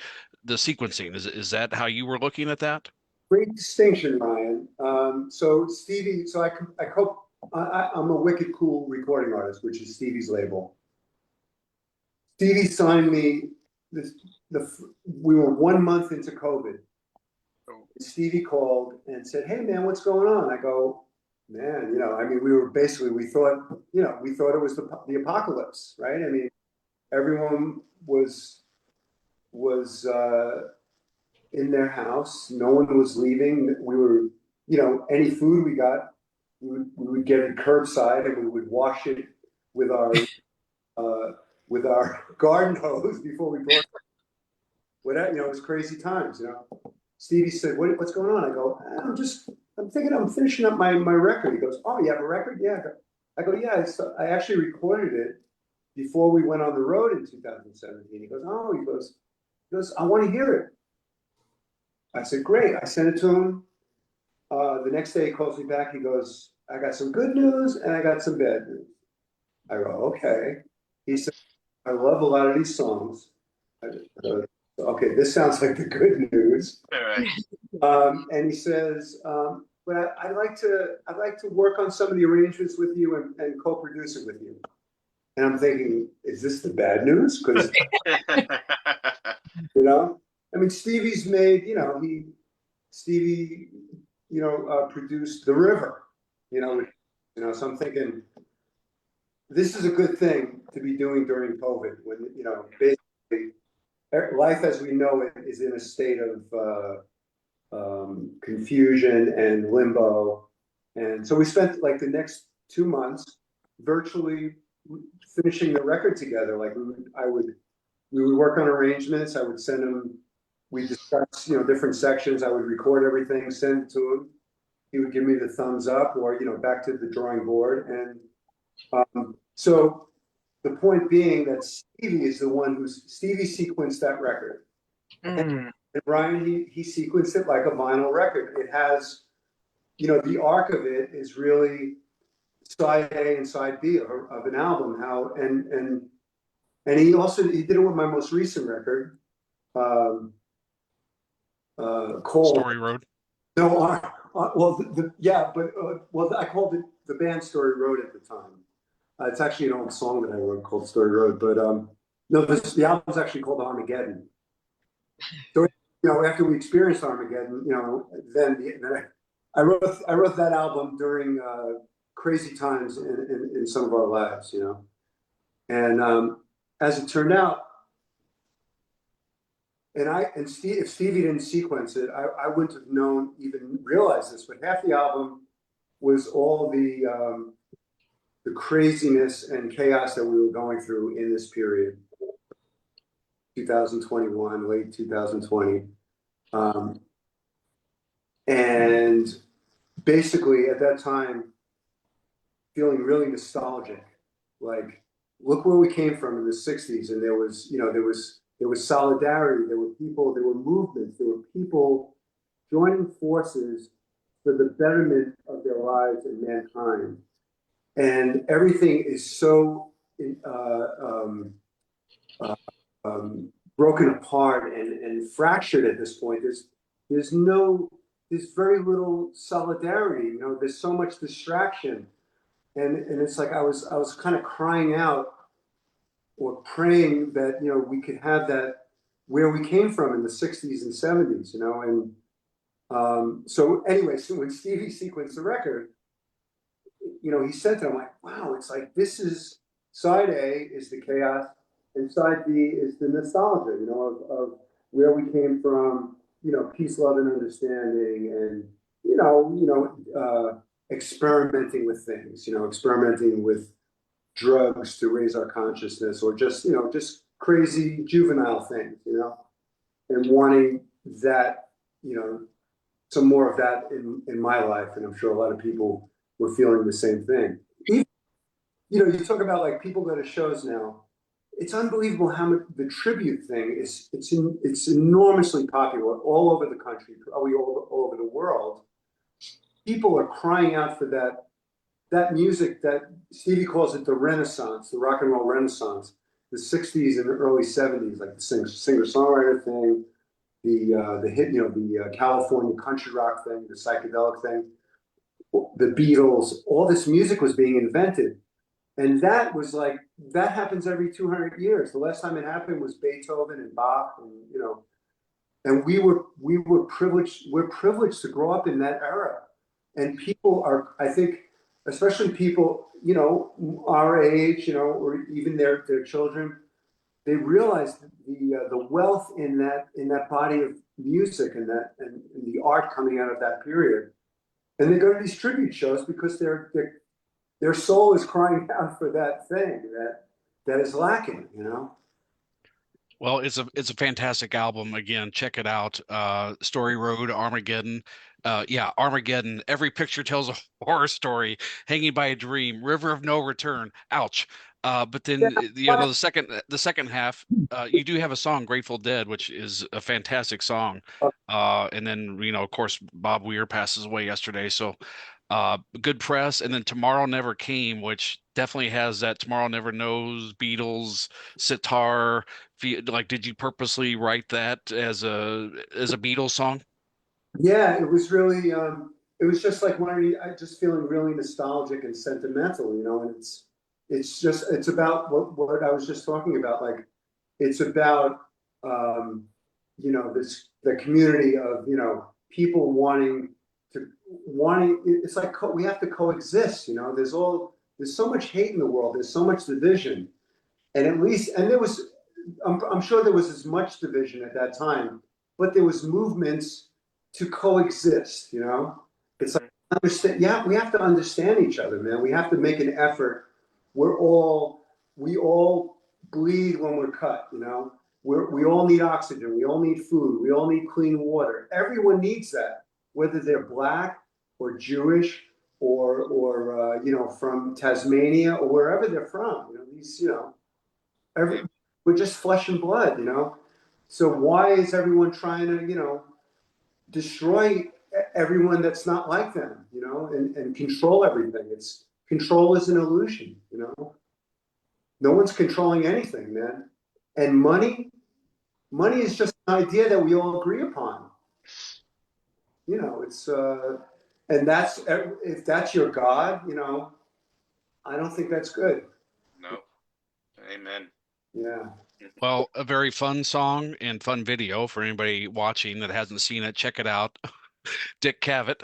S1: sequencing. Is that how you were looking at that?
S2: Great distinction, Ryan. So Stevie, I'm a Wicked Cool recording artist, which is Stevie's label. Stevie signed me. We were 1 month into COVID. Stevie called and said, "Hey man, what's going on?" I go, "Man, we thought it was the apocalypse, right? I mean, everyone was in their house. No one was leaving. We were, any food we got, we would get it curbside, and we would wash it with our garden hose before we brought it. It was crazy times, Stevie said, what's going on? I go, I'm thinking I'm finishing up my record. He goes, oh, you have a record? Yeah. I go, yeah, I actually recorded it before we went on the road in 2017. He goes, I want to hear it. I said, great. I sent it to him. The next day he calls me back. He goes, I got some good news and I got some bad news. I go, okay. He said, I love a lot of these songs. I go, okay, this sounds like the good news.
S4: All right.
S2: And he says, but I'd like to work on some of the arrangements with you and co-produce it with you. And I'm thinking, is this the bad news? Because Stevie's made, Stevie, produced The River, so I'm thinking this is a good thing to be doing during COVID when, basically life as we know it is in a state of confusion and limbo. And so we spent like the next 2 months virtually finishing the record together. Like we would work on arrangements. I would send him, we discuss, different sections. I would record everything, send it to him. He would give me the thumbs up or, back to the drawing board. And so the point being that Stevie is the one Stevie sequenced that record. And Ryan, he sequenced it like a vinyl record. It has, the arc of it is really side A and side B of an album. And he did it with my most recent record, called
S1: Story Road.
S2: No, I called it the band Story Road at the time. It's actually an old song that I wrote called Story Road, but no, the album's actually called Armageddon. So after we experienced Armageddon, then I wrote that album during crazy times in some of our lives, and as it turned out, if Stevie didn't sequence it, I wouldn't have even realized this, but half the album was all the craziness and chaos that we were going through in this period, 2021, late 2020. And basically at that time, feeling really nostalgic like, look where we came from in the 60s. And there was, there was solidarity, there were people, there were movements, there were people joining forces for the betterment of their lives and mankind. And everything is so uh, broken apart and fractured at this point. There's no, there's very little solidarity. There's so much distraction, and it's like I was kind of crying out or praying that we could have that where we came from in the 60s and 70s. And so anyway, so when Stevie sequenced the record, he sent it. I'm like, wow, it's like this is side A is the chaos, and side B is the nostalgia, of where we came from, peace, love, and understanding, and experimenting with things, experimenting with drugs to raise our consciousness, or just crazy juvenile things, and wanting that, some more of that in my life, and I'm sure a lot of people were feeling the same thing. Even, you talk about like people go to shows now. It's unbelievable how much the tribute thing is. It's enormously popular all over the country, probably all over the world. People are crying out for that music that Stevie calls it the Renaissance, the rock and roll Renaissance, the 60s and the early 70s, like the singer-songwriter thing, the hit, the California country rock thing, the psychedelic thing, the Beatles, all this music was being invented. And that was like, that happens every 200 years. The last time it happened was Beethoven and Bach, and we were privileged, we're privileged to grow up in that era. And people are, I think, especially people, our age, or even their children, they realize the wealth in that body of music and the art coming out of that period. And they go to these tribute shows because their soul is crying out for that thing that is lacking.
S1: Well, it's a fantastic album. Again, check it out. Story Road, Armageddon. Yeah, Armageddon. Every picture tells a horror story. Hanging by a Dream, River of No Return. Ouch. But then the second half, you do have a song, Grateful Dead, which is a fantastic song. And then of course, Bob Weir passes away yesterday, so good press. And then Tomorrow Never Came, which definitely has that Tomorrow Never Knows, Beatles, sitar. Like, did you purposely write that as a Beatles song?
S2: Yeah, it was really, it was just like I just feeling really nostalgic and sentimental, and it's about what I was just talking about. Like, it's about, um, the community of, people it's like we have to coexist, there's so much hate in the world. There's so much division. And there was, I'm sure there was as much division at that time, but there was movements to coexist. It's like understand. Yeah, we have to understand each other, man. We have to make an effort. We all bleed when we're cut. We all need oxygen. We all need food. We all need clean water. Everyone needs that, whether they're black or Jewish or from Tasmania or wherever they're from. We're just flesh and blood. So why is everyone trying to destroy everyone that's not like them, and control everything? Control is an illusion. No one's controlling anything, man. And money is just an idea that we all agree upon. It's and that's if that's your God, I don't think that's good.
S4: No. Amen.
S2: Yeah.
S1: Well, a very fun song and fun video for anybody watching that hasn't seen it. Check it out. Dick Cavett.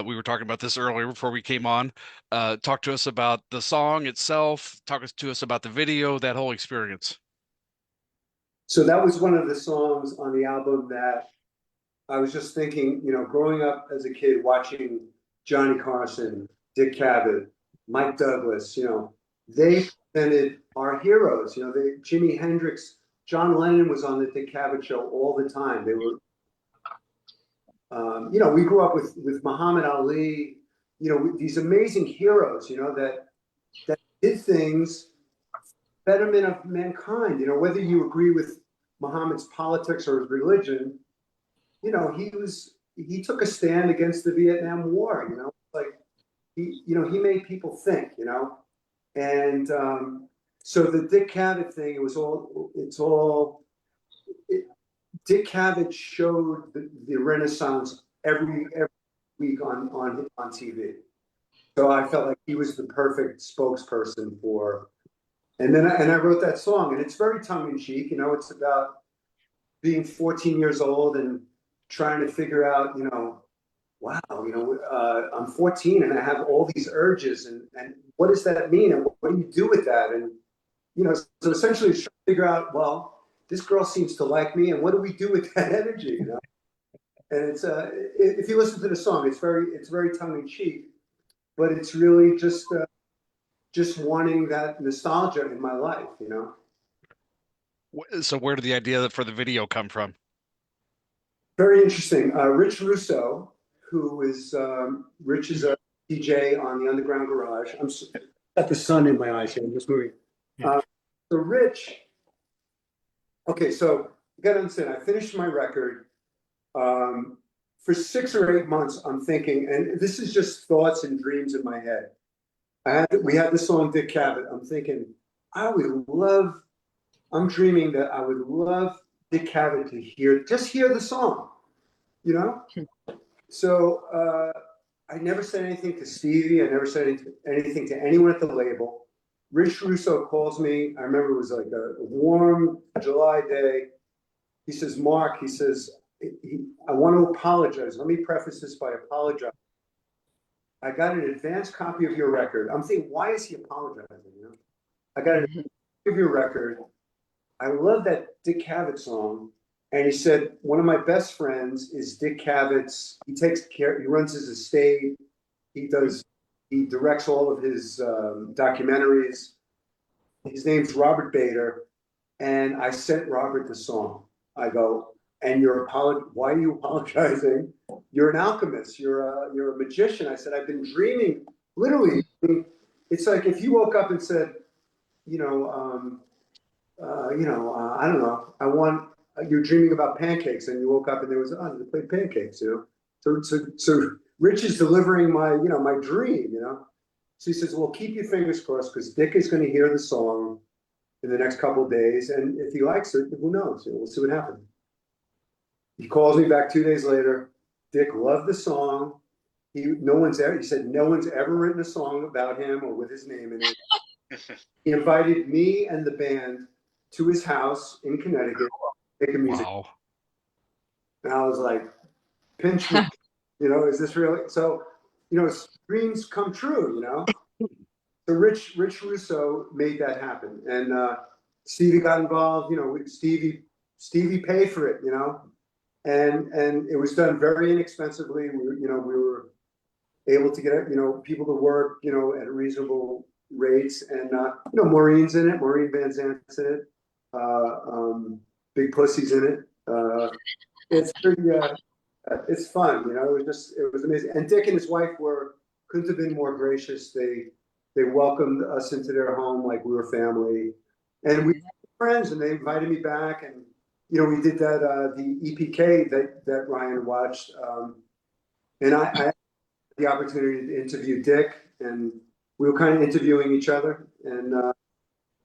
S1: We were talking about this earlier before we came on. Talk to us about the song itself. Talk to us about the video, that whole experience.
S2: So that was one of the songs on the album that I was just thinking, growing up as a kid watching Johnny Carson, Dick Cavett, Mike Douglas, they presented our heroes. Jimi Hendrix, John Lennon was on the Dick Cavett show all the time. They were, we grew up with Muhammad Ali, these amazing heroes, that did things betterment of mankind. You know, whether you agree with Muhammad's politics or his religion, you know, he took a stand against the Vietnam War. You know, like he made people think. You know, and so the Dick Cavett thing, Dick Cavett showed the Renaissance every week on TV. So I felt like he was the perfect spokesperson for. And then I wrote that song, and it's very tongue in cheek. You know, it's about being 14 years old and trying to figure out, you know, wow, you know, I'm 14 and I have all these urges, and what does that mean, and what do you do with that? And you know, so essentially, it's trying to figure out, well, this girl seems to like me, and what do we do with that energy? You know, and it's if you listen to the song, it's very tongue in cheek, but it's really just wanting that nostalgia in my life, you know.
S1: So where did the idea for the video come from?
S2: Very interesting. Rich Russo, who is Rich is a DJ on the Underground Garage. Got the sun in my eyes here. I'm just moving. So Rich, okay, so you got to understand. I finished my record. For 6 or 8 months, I'm thinking, and this is just thoughts and dreams in my head. We had the song Dick Cavett. I'm thinking, I'm dreaming that I would love Dick Cavett to hear the song, you know? So I never said anything to Stevie. I never said anything to anyone at the label. Rich Russo calls me. I remember it was like a warm July day. He says, Mark, he says, I want to apologize. Let me preface this by apologizing. I got an advanced copy of your record. I'm thinking, why is he apologizing? You know, I got an advanced copy of your record. I love that Dick Cavett song. And he said, one of my best friends is Dick Cavett's. He runs his estate. He directs all of his documentaries. His name's Robert Bader. And I sent Robert the song. I go, and why are you apologizing? You're an alchemist. You're a magician. I said, I've been dreaming, literally. It's like if you woke up and said, I don't know, you're dreaming about pancakes, and you woke up and they played pancakes, you know. So Rich is delivering my dream, you know. So he says, well, keep your fingers crossed because Dick is going to hear the song in the next couple of days, and if he likes it, who knows? We'll see what happens. He calls me back 2 days later. Dick loved the song. He said no one's ever written a song about him or with his name in it. He invited me and the band to his house in Connecticut to make a music.
S1: Wow.
S2: And I was like, pinch me, you know, is this really? So, you know, dreams come true, you know. So Rich Russo made that happen, and Stevie got involved. You know, Stevie paid for it, you know, and it was done very inexpensively. We were able to get people to work, you know, at reasonable rates, and Maureen's in it, Maureen Van Zant's in it, Big Pussy's in it. It's pretty, it's fun, you know. It was amazing, and Dick and his wife couldn't have been more gracious. They welcomed us into their home like we were family, and we were friends. And they invited me back, and you know, we did that the EPK that Ryan watched, and I had the opportunity to interview Dick, and we were kind of interviewing each other, and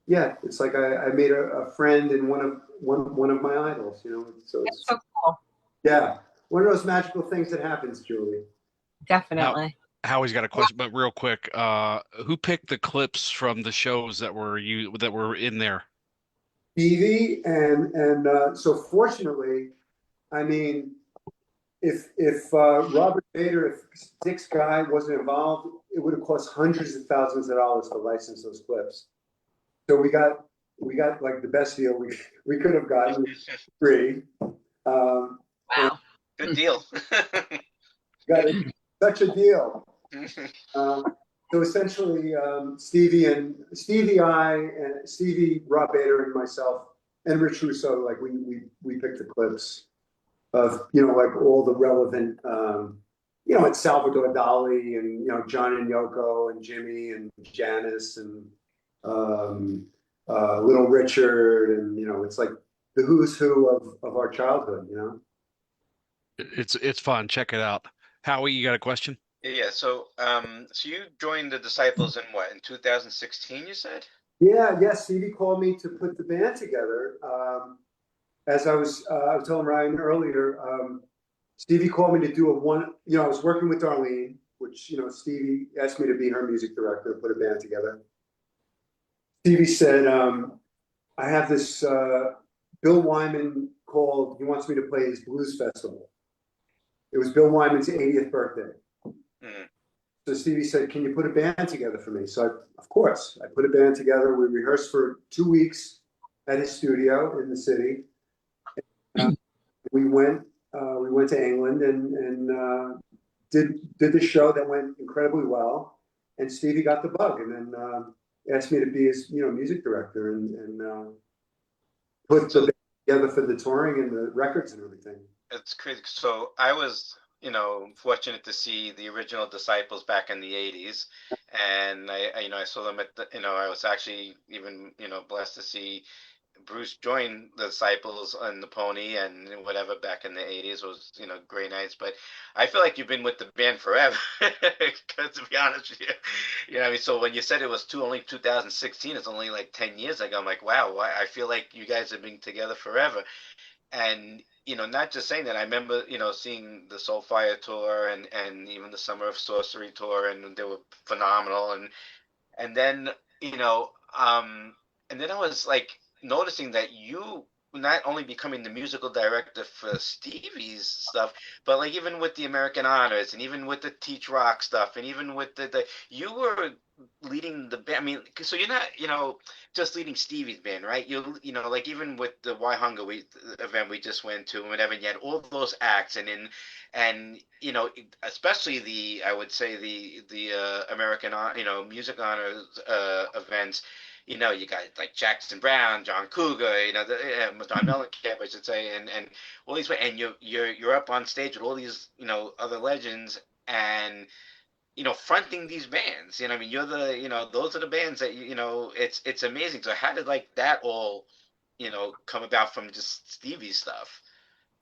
S2: yeah, it's like I made a friend and one of my idols, you know. So
S5: That's so cool.
S2: yeah, one of those magical things that happens, Julie.
S5: Definitely.
S1: Howie's got a question, but real quick, who picked the clips from the shows that were in there?
S2: Stevie and so fortunately, I mean, if Robert Bader, if Dick's guy wasn't involved, it would have cost hundreds of thousands of dollars to license those clips. So we got like the best deal we could have gotten, free.
S5: Wow.
S4: Good deal.
S2: Got such a deal. So essentially, Stevie, Rob Bader, and myself, and Rich Russo, like we picked the clips of, you know, like all the relevant, you know, it's Salvador Dali and, you know, John and Yoko and Jimmy and Janice and Little Richard, and it's like the who's who of our childhood.
S1: It's fun. Check it out. Howie, you got a question?
S4: Yeah, so you joined the Disciples in what, in 2016, you said?
S2: Yeah. Stevie called me to put the band together. As I was telling Ryan earlier, Stevie called me to do a one. I was working with Darlene, which Stevie asked me to be her music director, put a band together. Stevie said, I have this Bill Wyman called. He wants me to play his blues festival. It was Bill Wyman's 80th birthday.
S4: Mhm.
S2: So Stevie said, "Can you put a band together for me?" So of course, I put a band together. We rehearsed for 2 weeks at his studio in the city. Uh, we went to England and did the show that went incredibly well. And Stevie got the bug, and then asked me to be his music director and put the
S4: So
S2: band together for the touring and the records and everything.
S4: it's crazy. So I was, fortunate to see the original Disciples back in the 80s. And I saw them at I was actually even, blessed to see Bruce joined the Disciples on the Pony and whatever back in the 80s was, great nights. But I feel like you've been with the band forever, because to be honest with you, I mean, so when you said it was only 2016, it's only like 10 years ago. I'm like, wow, I feel like you guys have been together forever. And not just saying that. I remember seeing the Soulfire tour and even the Summer of Sorcery tour, and they were phenomenal. And then you know and then I was like noticing that you not only becoming the musical director for Stevie's stuff, but like even with the American Honors and even with the Teach Rock stuff and even with the you were leading the band. I mean, so you're not just leading Stevie's band, right? You like even with the Why Hunger event we just went to and whatever, and you had all those acts and especially the I would say the American music honors events. You got like Jackson Brown, John Cougar, John Mellencamp, I should say, and all these, and you're up on stage with all these other legends, and fronting these bands. I mean, you're those are the bands that it's amazing. So how did like that all come about from just Stevie's stuff?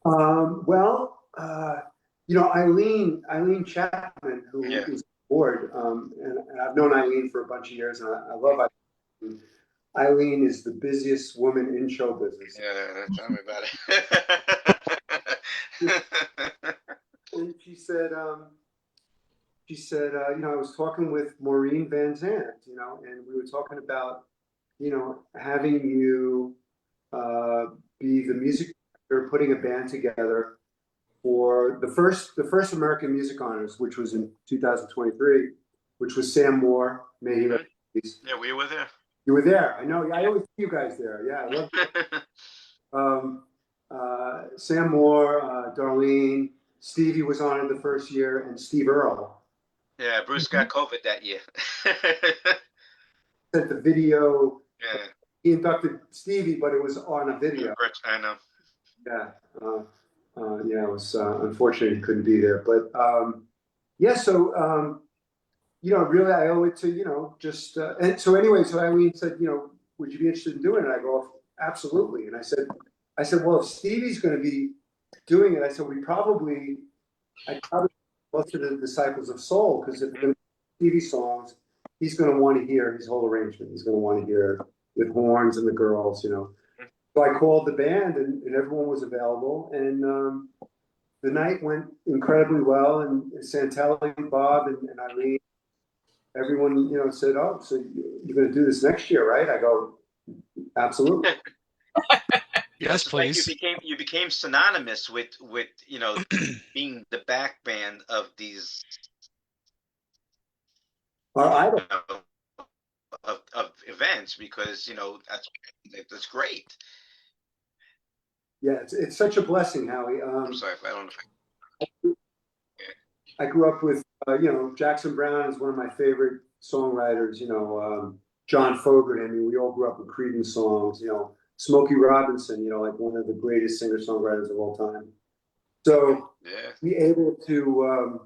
S2: Well, Eileen Chapman, who
S4: Yeah.
S2: is board, and I've known Eileen for a bunch of years, and I love Eileen. Eileen is the busiest woman in show business.
S4: Yeah, tell me about it.
S2: And she said, I was talking with Maureen Van Zant, and we were talking about, having you be the music director, putting a band together for the first American Music Honors, which was in 2023, which was Sam Moore. May he rest in peace.
S4: Yeah, we were there.
S2: You were there. I know. I always see you guys there. Yeah, I love. Um, Sam Moore, Darlene, Stevie was on it the first year, and Steve Earle
S4: Yeah, Bruce got COVID that year.
S2: sent the video.
S4: Yeah,
S2: He inducted Stevie, but it was on a video.
S4: Rich, I know.
S2: Yeah, yeah, it was unfortunate he couldn't be there, but yeah. So really, I owe it to just and so anyway. So Eileen said, would you be interested in doing it? I go, absolutely. And I said, well, if Stevie's going to be doing it, I said I probably most of the Disciples of Soul, because if it's Stevie songs, he's going to want to hear his whole arrangement. He's going to want to hear with horns and the girls. So I called the band, and everyone was available, and the night went incredibly well. And Santelli, Bob, and Eileen, everyone, said, "Oh, so you're going to do this next year, right?" I go, "Absolutely."
S1: Yes,
S4: It's like
S1: please.
S4: you became synonymous with being the back band of these
S2: Our idol.
S4: Of events, because that's great.
S2: Yeah, it's such a blessing, Howie.
S4: I'm sorry if I don't.
S2: I grew up with, Jackson Brown is one of my favorite songwriters. John Fogerty. I mean, we all grew up with Creedence songs. Smokey Robinson. Like one of the greatest singer-songwriters of all time. So
S4: Yeah.
S2: be able to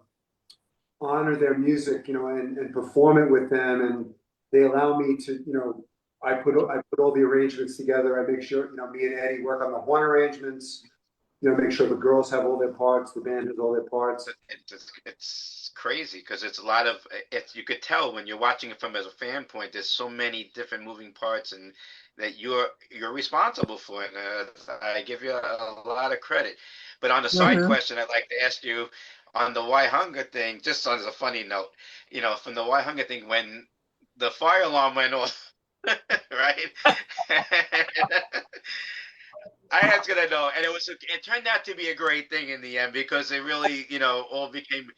S2: honor their music, and perform it with them, they allow me to, I put all the arrangements together. I make sure, me and Eddie work on the horn arrangements, make sure the girls have all their parts, the band has all their parts.
S4: It's crazy because it's a lot of you could tell when you're watching it from as a fan point. There's so many different moving parts, and that you're responsible for it. I give you a lot of credit. But on the side question, I'd like to ask you on the Why Hunger thing, just as a funny note, from the Why Hunger thing when the fire alarm went off, right? I was gonna know, and it turned out to be a great thing in the end because it really, all became.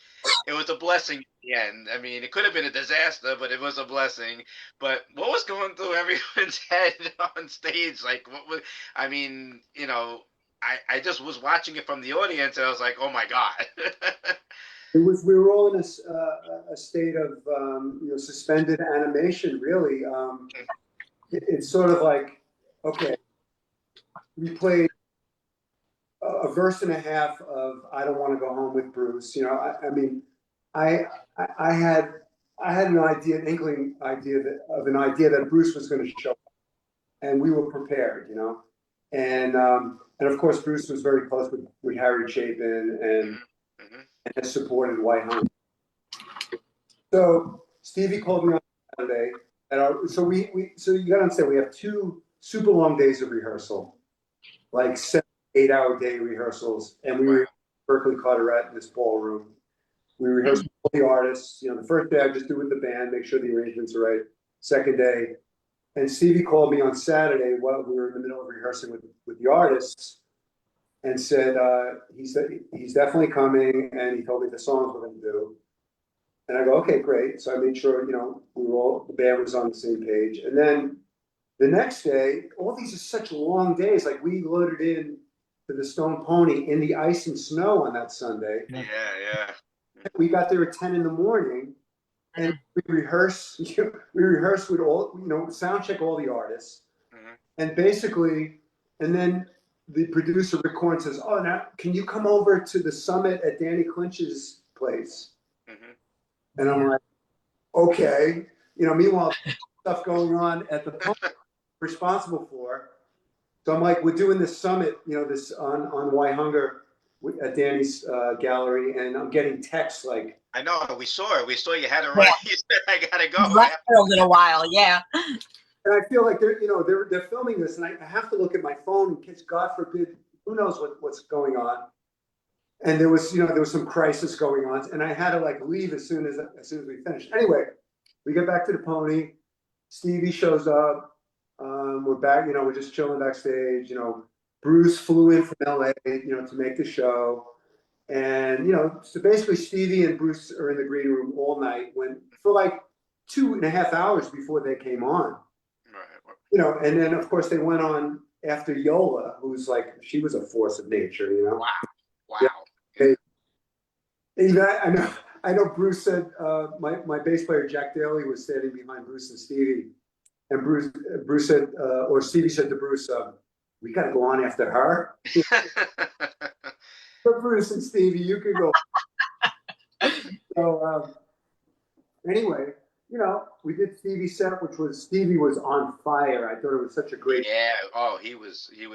S4: It was a blessing in the end. I mean, it could have been a disaster, but it was a blessing. But what was going through everyone's head on stage? Like, what was? I mean, I just was watching it from the audience, and I was like, oh my god.
S2: We were all in a state of suspended animation. Really, it's sort of like, okay, we played a verse and a half of "I Don't Want to Go Home with Bruce." I mean, I had an idea, an inkling idea that Bruce was going to show up, and we were prepared. And of course Bruce was very close with Harry Chapin and has supported White Hunt. So Stevie called me on Saturday, so you got to understand we have 2 super long days of rehearsal, like 7-8 hour day rehearsals, and we were at Berkeley Carteret in this ballroom. We rehearsed all the artists. The first day I just do with the band, make sure the arrangements are right. Second day, and Stevie called me on Saturday while we were in the middle of rehearsing with the artists, and said he's definitely coming, and he told me the songs we're going to do. And I go, okay, great. So I made sure the band was on the same page. And then the next day, all these are such long days. Like we loaded in to the Stone Pony in the ice and snow on that Sunday.
S4: Yeah.
S2: We got there at 10 in the morning, and we rehearsed. We rehearsed with sound check all the artists, and basically, and then the producer Rick Korn says, "Oh, now can you come over to the Summit at Danny Clinch's place?" And I'm like, "Okay." Meanwhile, stuff going on at the pump responsible for. So I'm like, we're doing this summit, this on Why Hunger at Danny's gallery, and I'm getting texts like,
S4: I know, we saw it. We saw you had it right. You said, I gotta go.
S5: Left for a little while, yeah.
S2: and I feel like they're filming this, and I have to look at my phone in case, God forbid, who knows what's going on. And there was some crisis going on, and I had to like leave as soon as we finished. Anyway, we get back to the Pony. Stevie shows up. We're back. We're just chilling backstage. Bruce flew in from LA, to make the show, and so basically Stevie and Bruce are in the green room all night for like 2.5 hours before they came on. Right. And then of course they went on after Yola, who's like, she was a force of nature.
S4: Wow.
S2: Yeah. I know Bruce said, my bass player Jack Daly was standing behind Bruce and Stevie, and Bruce said, or Stevie said to Bruce, we got to go on after her. But Bruce and Stevie, you could go. So anyway, we did Stevie's set, Stevie was on fire. I thought it was such a great.
S4: Yeah. Oh, he was. You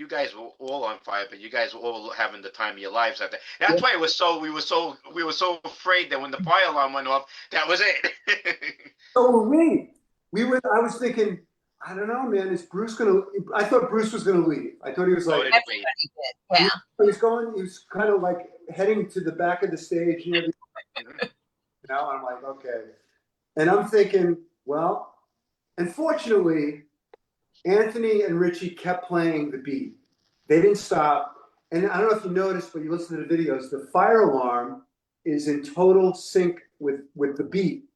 S4: guys were all on fire, but you guys were all having the time of your lives out there. That's why we were so afraid that when the fire alarm went off, that was it.
S2: So were we. I was thinking, I don't know, man. Is Bruce I thought Bruce was gonna leave. I thought he was like,
S5: Everybody did, yeah.
S2: He was kind of like heading to the back of the stage, I'm like, okay. And I'm thinking, well, unfortunately, Anthony and Richie kept playing the beat. They didn't stop. And I don't know if you noticed, but you listen to the videos, the fire alarm is in total sync with the beat.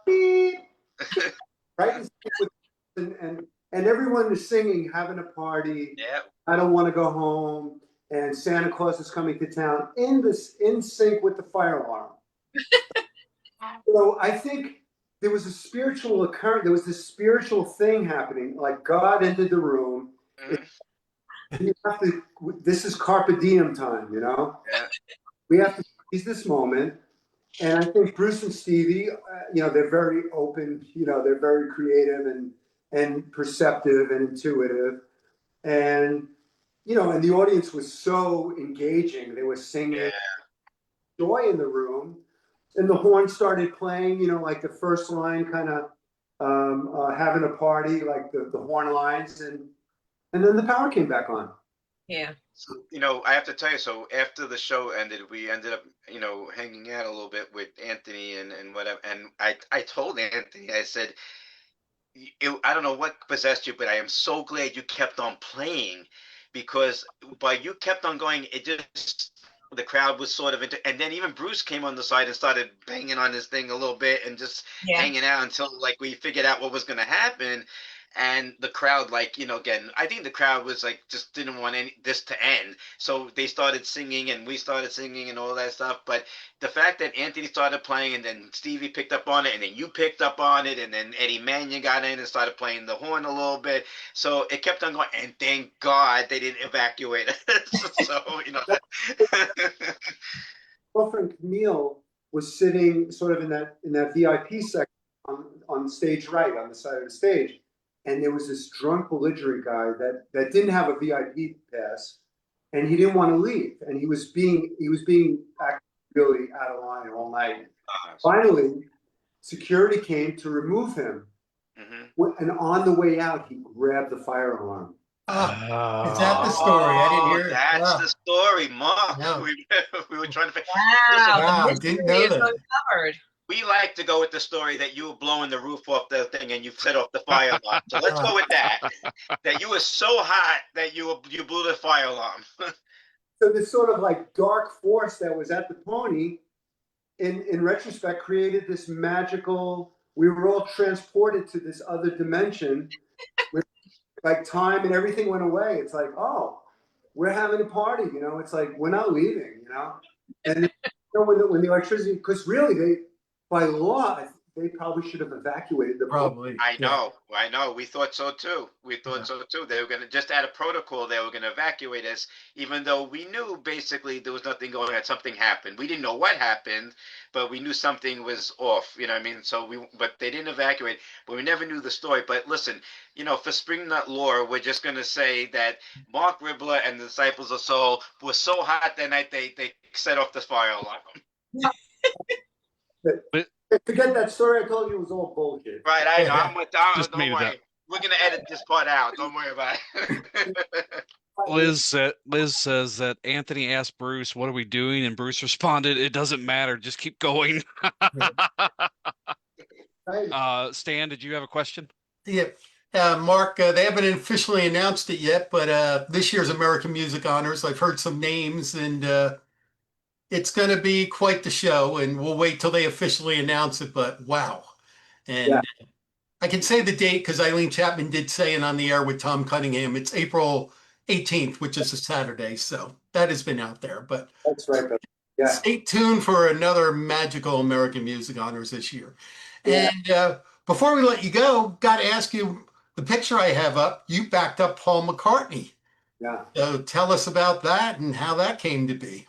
S2: Beep. Right? And everyone is singing, having a party.
S4: Yeah.
S2: I don't want to go home. And Santa Claus is coming to town in sync with the fire alarm. So I think there was this spiritual thing happening. Like God entered the room. This is carpe diem time,
S4: Yeah.
S2: We have to seize this moment. And I think Bruce and Stevie, they're very open, they're very creative and perceptive and intuitive. And, and the audience was so engaging. They were
S4: Yeah.
S2: singing, joy in the room. And the horn started playing, like the first line, kind of having a party, like the horn lines. And then the power came back on.
S5: Yeah.
S4: So, I have to tell you, so after the show ended, we ended up, hanging out a little bit with Anthony and whatever. And I told Anthony, I said, I don't know what possessed you, but I am so glad you kept on playing, because by you kept on going, it just, the crowd was sort of into, and then even Bruce came on the side and started banging on his thing a little bit and just
S5: Yeah.
S4: hanging out until like we figured out what was going to happen. And the crowd, like, again, I think the crowd was like, just didn't want this to end. So they started singing and we started singing and all that stuff. But the fact that Anthony started playing and then Stevie picked up on it and then you picked up on it and then Eddie Mannion got in and started playing the horn a little bit. So it kept on going, and thank God they didn't evacuate us. So,
S2: Girlfriend Camille was sitting sort of in that VIP section on stage right, on the side of the stage. And there was this drunk belligerent guy that didn't have a VIP pass, and he didn't want to leave. And he was being actually really out of line all night. Finally, security came to remove him. And on the way out, he grabbed the fire alarm.
S3: Is that the story? I didn't hear it.
S4: That's the story, Mark.
S3: No.
S4: We were trying to figure.
S5: Wow,
S3: Wow,
S5: the
S3: didn't
S5: mystery
S3: know
S5: is
S3: that.
S5: uncovered.
S4: We like to go with the story that you were blowing the roof off the thing and you set off the fire alarm. So let's go with that. That you were so hot that you blew the fire alarm.
S2: So this sort of like dark force that was at the pony, in retrospect, created this magical. We were all transported to this other dimension, with like time and everything went away. It's like, oh, we're having a party, It's like we're not leaving, And when the electricity, because really by law, they probably should have evacuated the.
S3: Probably.
S4: I know. We thought so too. They were gonna, just out of protocol, they were gonna evacuate us, even though we knew basically there was nothing going on. Something happened. We didn't know what happened, but we knew something was off. You know what I mean? But they didn't evacuate. But we never knew the story. But listen, for Spring Nut lore, we're just gonna say that Marc Ribler and the Disciples of Soul were so hot that night they set off the fire alarm.
S1: But
S2: Forget that story I told you, was all bullshit.
S4: Right, I know. I'm with Don.
S1: Just
S4: Don't
S1: made it
S4: worry.
S1: up.
S4: We're gonna edit this part out. Don't worry about it.
S1: Liz says that Anthony asked Bruce, "What are we doing?" And Bruce responded, "It doesn't matter. Just keep going." Stan, did you have a question?
S3: Yeah. Mark, they haven't officially announced it yet, but this year's American Music Honors, I've heard some names, and it's going to be quite the show, and we'll wait till they officially announce it, but wow. And
S2: Yeah.
S3: I can say the date because Eileen Chapman did say it on the air with Tom Cunningham. It's April 18th, which is a Saturday, so that has been out there. But
S2: That's right. Yeah.
S3: stay tuned for another magical American Music Honors this year.
S2: Yeah.
S3: And before we let you go, got to ask you, the picture I have up, you backed up Paul McCartney.
S2: Yeah.
S3: So tell us about that and how that came to be.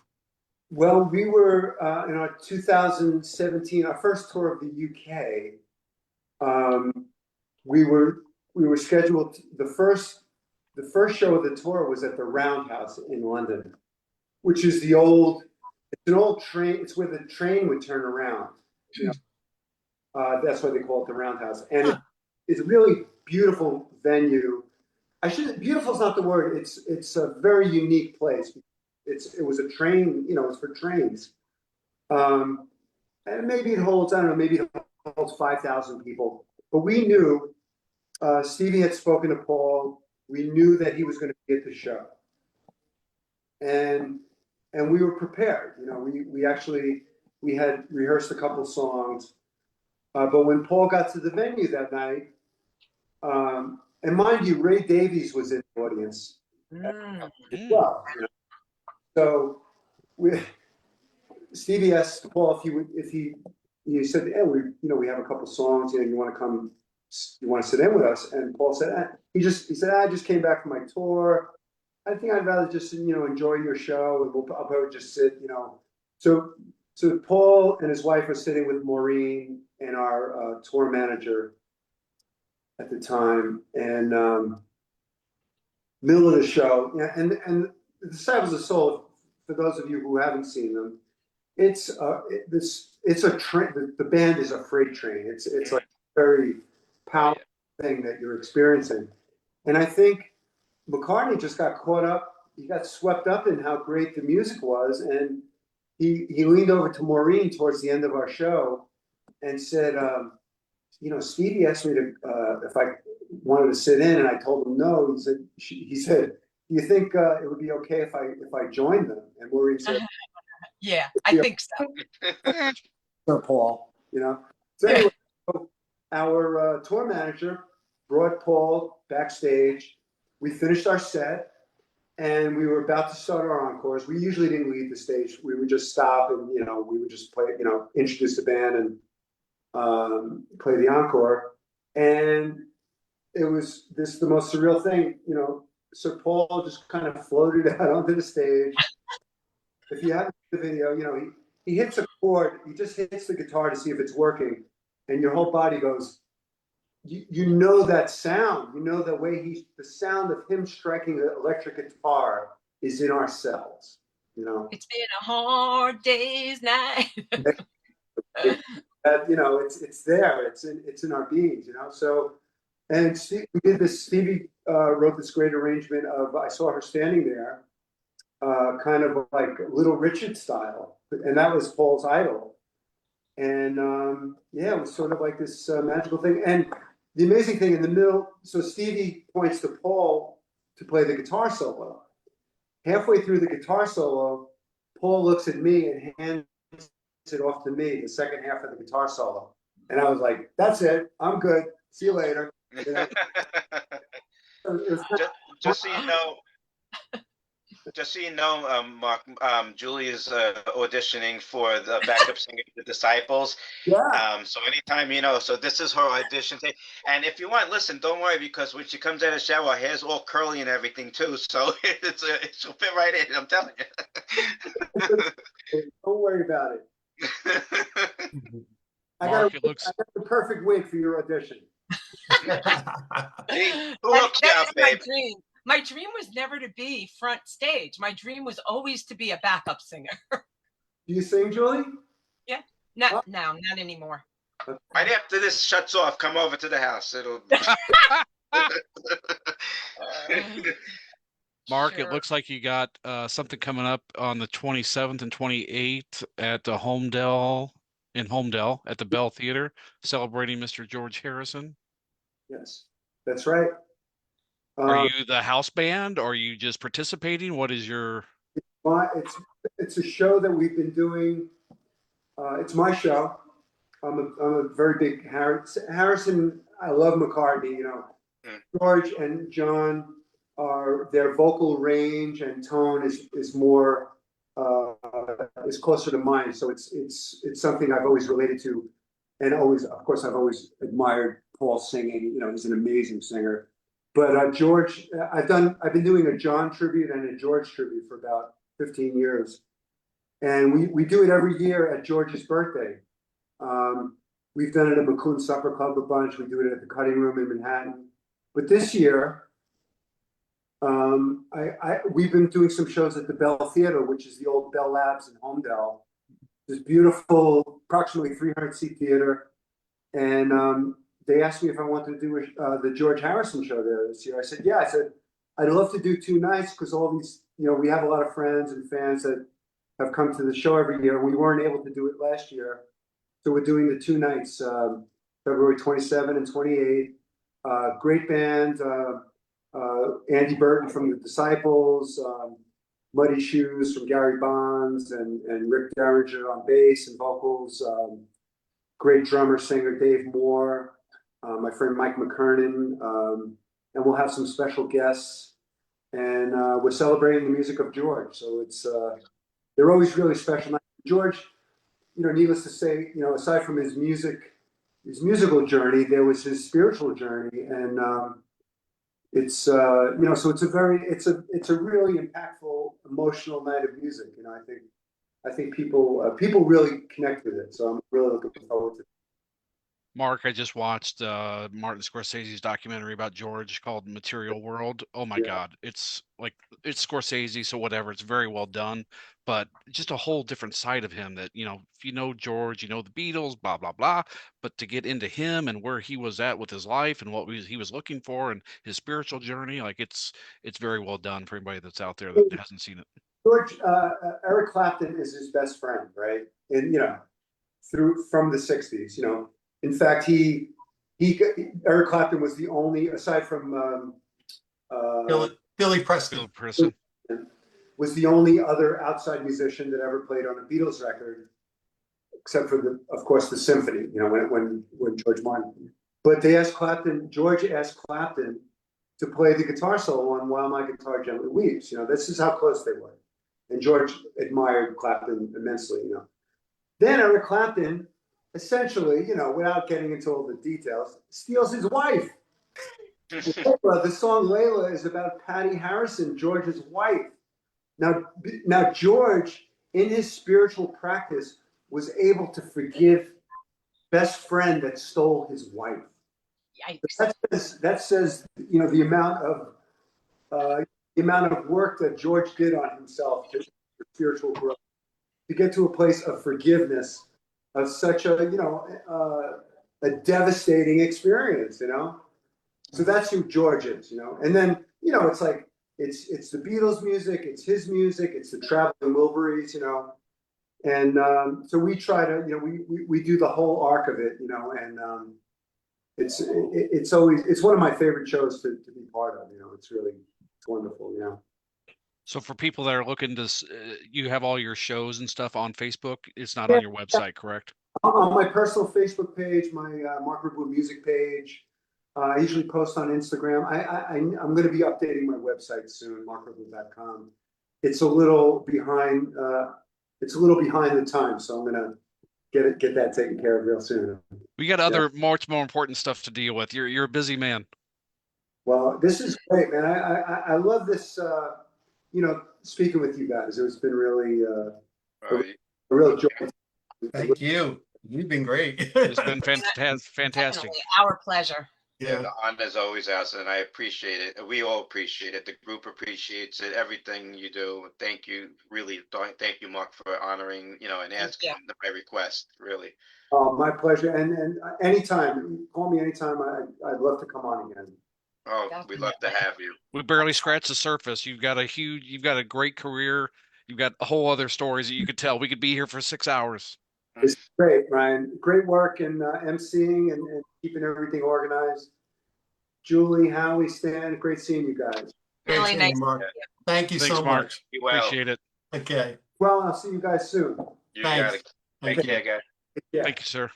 S2: Well, we were in our 2017, our first tour of the UK. We were scheduled. The first show of the tour was at the Roundhouse in London, which is it's an old train. It's where the train would turn around. That's why they call it the Roundhouse, and it's a really beautiful venue. Beautiful is not the word. It's a very unique place. It was a train. It's for trains. And maybe it holds, I don't know, maybe it holds 5,000 people. But we knew, Stevie had spoken to Paul. We knew that he was going to be at the show. And we were prepared. We had rehearsed a couple songs. But when Paul got to the venue that night, and mind you, Ray Davies was in the audience as well. So Stevie asked Paul if he said, "Hey, we have a couple songs. You want to come? You want to sit in with us?" And Paul said, he said, "I just came back from my tour. I think I'd rather just enjoy your show, and I'll probably just sit." So So Paul and his wife are sitting with Maureen and our tour manager at the time, and middle of the show, yeah, and the Disciples of Soul. For those of you who haven't seen them, it's a train. The band is a freight train. It's like a very powerful thing that you're experiencing, and I think McCartney just got caught up. He got swept up in how great the music was, and he leaned over to Maureen towards the end of our show and said, Stevie asked me to if I wanted to sit in, and I told him no. He said, do you think it would be okay if I joined them? And Maureen said,
S5: yeah, I think so.
S2: Sir Paul, So anyway, our tour manager brought Paul backstage. We finished our set, and we were about to start our encores. We usually didn't leave the stage. We would just stop and we would just play, introduce the band and play the encore. And it was the most surreal thing. Sir Paul just kind of floated out onto the stage. If you haven't seen the video, he hits a chord. He just hits the guitar to see if it's working, and your whole body goes. You know that sound. You know the sound of him striking an electric guitar is in our cells.
S5: It's been a hard day's night.
S2: It's there. It's in our beings. So, and Stevie did this. Stevie wrote this great arrangement of I Saw Her Standing There, kind of like Little Richard style, and that was Paul's idol. And it was sort of like this magical thing. And the amazing thing in the middle, so Stevie points to Paul to play the guitar solo. Halfway through the guitar solo, Paul looks at me and hands it off to me, the second half of the guitar solo. And I was like, that's it. I'm good. See you later.
S4: Just so you know, Mark, Julie is auditioning for the backup singer of the Disciples.
S2: Yeah.
S4: So anytime, so this is her audition tape. And if you want, listen, don't worry, because when she comes out of the shower, her hair's all curly and everything too. So she'll fit right in, I'm telling you.
S2: Don't worry about it. I got the perfect wig for your audition.
S5: That's my dream. My dream was never to be front stage. My dream was always to be a backup singer.
S2: Do you sing, Julie?
S5: Yeah. Not anymore.
S4: Right after this shuts off, come over to the house. It'll.
S1: Mark, It looks like you got something coming up on the 27th and 28th at the Homedale at the Bell Theater, celebrating Mr. George Harrison.
S2: Yes, that's right.
S1: Are you the house band, or are you just participating? What is your?
S2: It's a show that we've been doing. It's my show. I'm a very big Harrison. I love McCartney. George and John their vocal range and tone is more is closer to mine. So it's something I've always related to, and of course I've always admired Paul singing. He's an amazing singer. But George, I've been doing a John tribute and a George tribute for about 15 years. And we do it every year at George's birthday. We've done it at McCoon Supper Club a bunch. We do it at the Cutting Room in Manhattan. But this year, we've been doing some shows at the Bell Theater, which is the old Bell Labs in Homedale. This beautiful, approximately 300-seat theater. And they asked me if I wanted to do the George Harrison show there this year. I said, yeah. I said, I'd love to do 2 nights because all these, we have a lot of friends and fans that have come to the show every year. We weren't able to do it last year. So we're doing the 2 nights, February 27 and 28. Great band, Andy Burton from the Disciples, Muddy Shoes from Gary Bonds, and Rick Derringer on bass and vocals. Great drummer, singer Dave Moore. My friend Mike McKernan, and we'll have some special guests, and we're celebrating the music of George. So they're always really special. George, needless to say, aside from his musical journey, there was his spiritual journey, and so it's a really impactful, emotional night of music. I think I think people really connect with it. So I'm really looking forward to it.
S1: Mark, I just watched Martin Scorsese's documentary about George called Material World. Oh my
S2: Yeah.
S1: God. It's like it's Scorsese, so whatever. It's very well done, but just a whole different side of him that, if you know George, you know the Beatles, blah, blah, blah. But to get into him and where he was at with his life and what he was looking for and his spiritual journey, like it's very well done for anybody that's out there that hasn't seen it.
S2: George, Eric Clapton is his best friend, right? And from the '60s, In fact, Eric Clapton was the only, aside from
S3: Billy Preston.
S1: Bill Person.
S2: was the only other outside musician that ever played on a Beatles record, except for of course, the symphony. When George Martin. But George asked Clapton to play the guitar solo on "While My Guitar Gently Weeps." This is how close they were, and George admired Clapton immensely. Then Eric Clapton, essentially, without getting into all the details, steals his wife. The song "Layla" is about Patty Harrison, George's wife. Now George, in his spiritual practice, was able to forgive best friend that stole his wife.
S5: Yikes.
S2: That says the amount of work that George did on himself for spiritual growth, to get to a place of forgiveness of such a devastating experience. So that's who George is. And then it's like it's the Beatles music, it's his music, it's the Traveling Wilburys. And so we try to we do the whole arc of it. And it's one of my favorite shows to be part of. It's wonderful.
S1: So for people that are looking to, you have all your shows and stuff on Facebook. It's not
S2: Yeah.
S1: on your website, correct?
S2: On my personal Facebook page, my Marc Ribler music page. I usually post on Instagram. I'm going to be updating my website soon, marcribler.com. It's a little behind. It's a little behind the times, so I'm going to get that taken care of real soon.
S1: We got other much more important stuff to deal with. You're a busy man.
S2: Well, this is great, man. I love this. Speaking with you guys, it's been really a real joy.
S3: Thank you. You've been great.
S1: It's been fantastic.
S5: Definitely our pleasure.
S3: Yeah.
S4: The honor is always ours, and I appreciate it. We all appreciate it. The group appreciates it. Everything you do. Thank you, really. Thank you, Mark, for honoring, and asking my request. Really.
S2: My pleasure. And anytime, call me anytime. I'd love to come on again.
S4: Oh, we'd love to have you.
S1: We barely scratched the surface. You've got a great career. You've got a whole other stories that you could tell. We could be here for 6 hours.
S2: It's great, Ryan. Great work in emceeing and keeping everything organized. Julie, Howie, Stan, great seeing you guys.
S3: Great
S5: Really
S3: seeing
S5: nice.
S3: you, Mark. Thank you
S1: Thanks,
S3: so
S1: Mark.
S3: much.
S4: Be well.
S1: Appreciate it.
S3: Okay.
S2: Well, I'll see you guys soon.
S4: You
S3: Thanks.
S4: got it. Take care, guys.
S2: Yeah.
S1: Thank you, sir.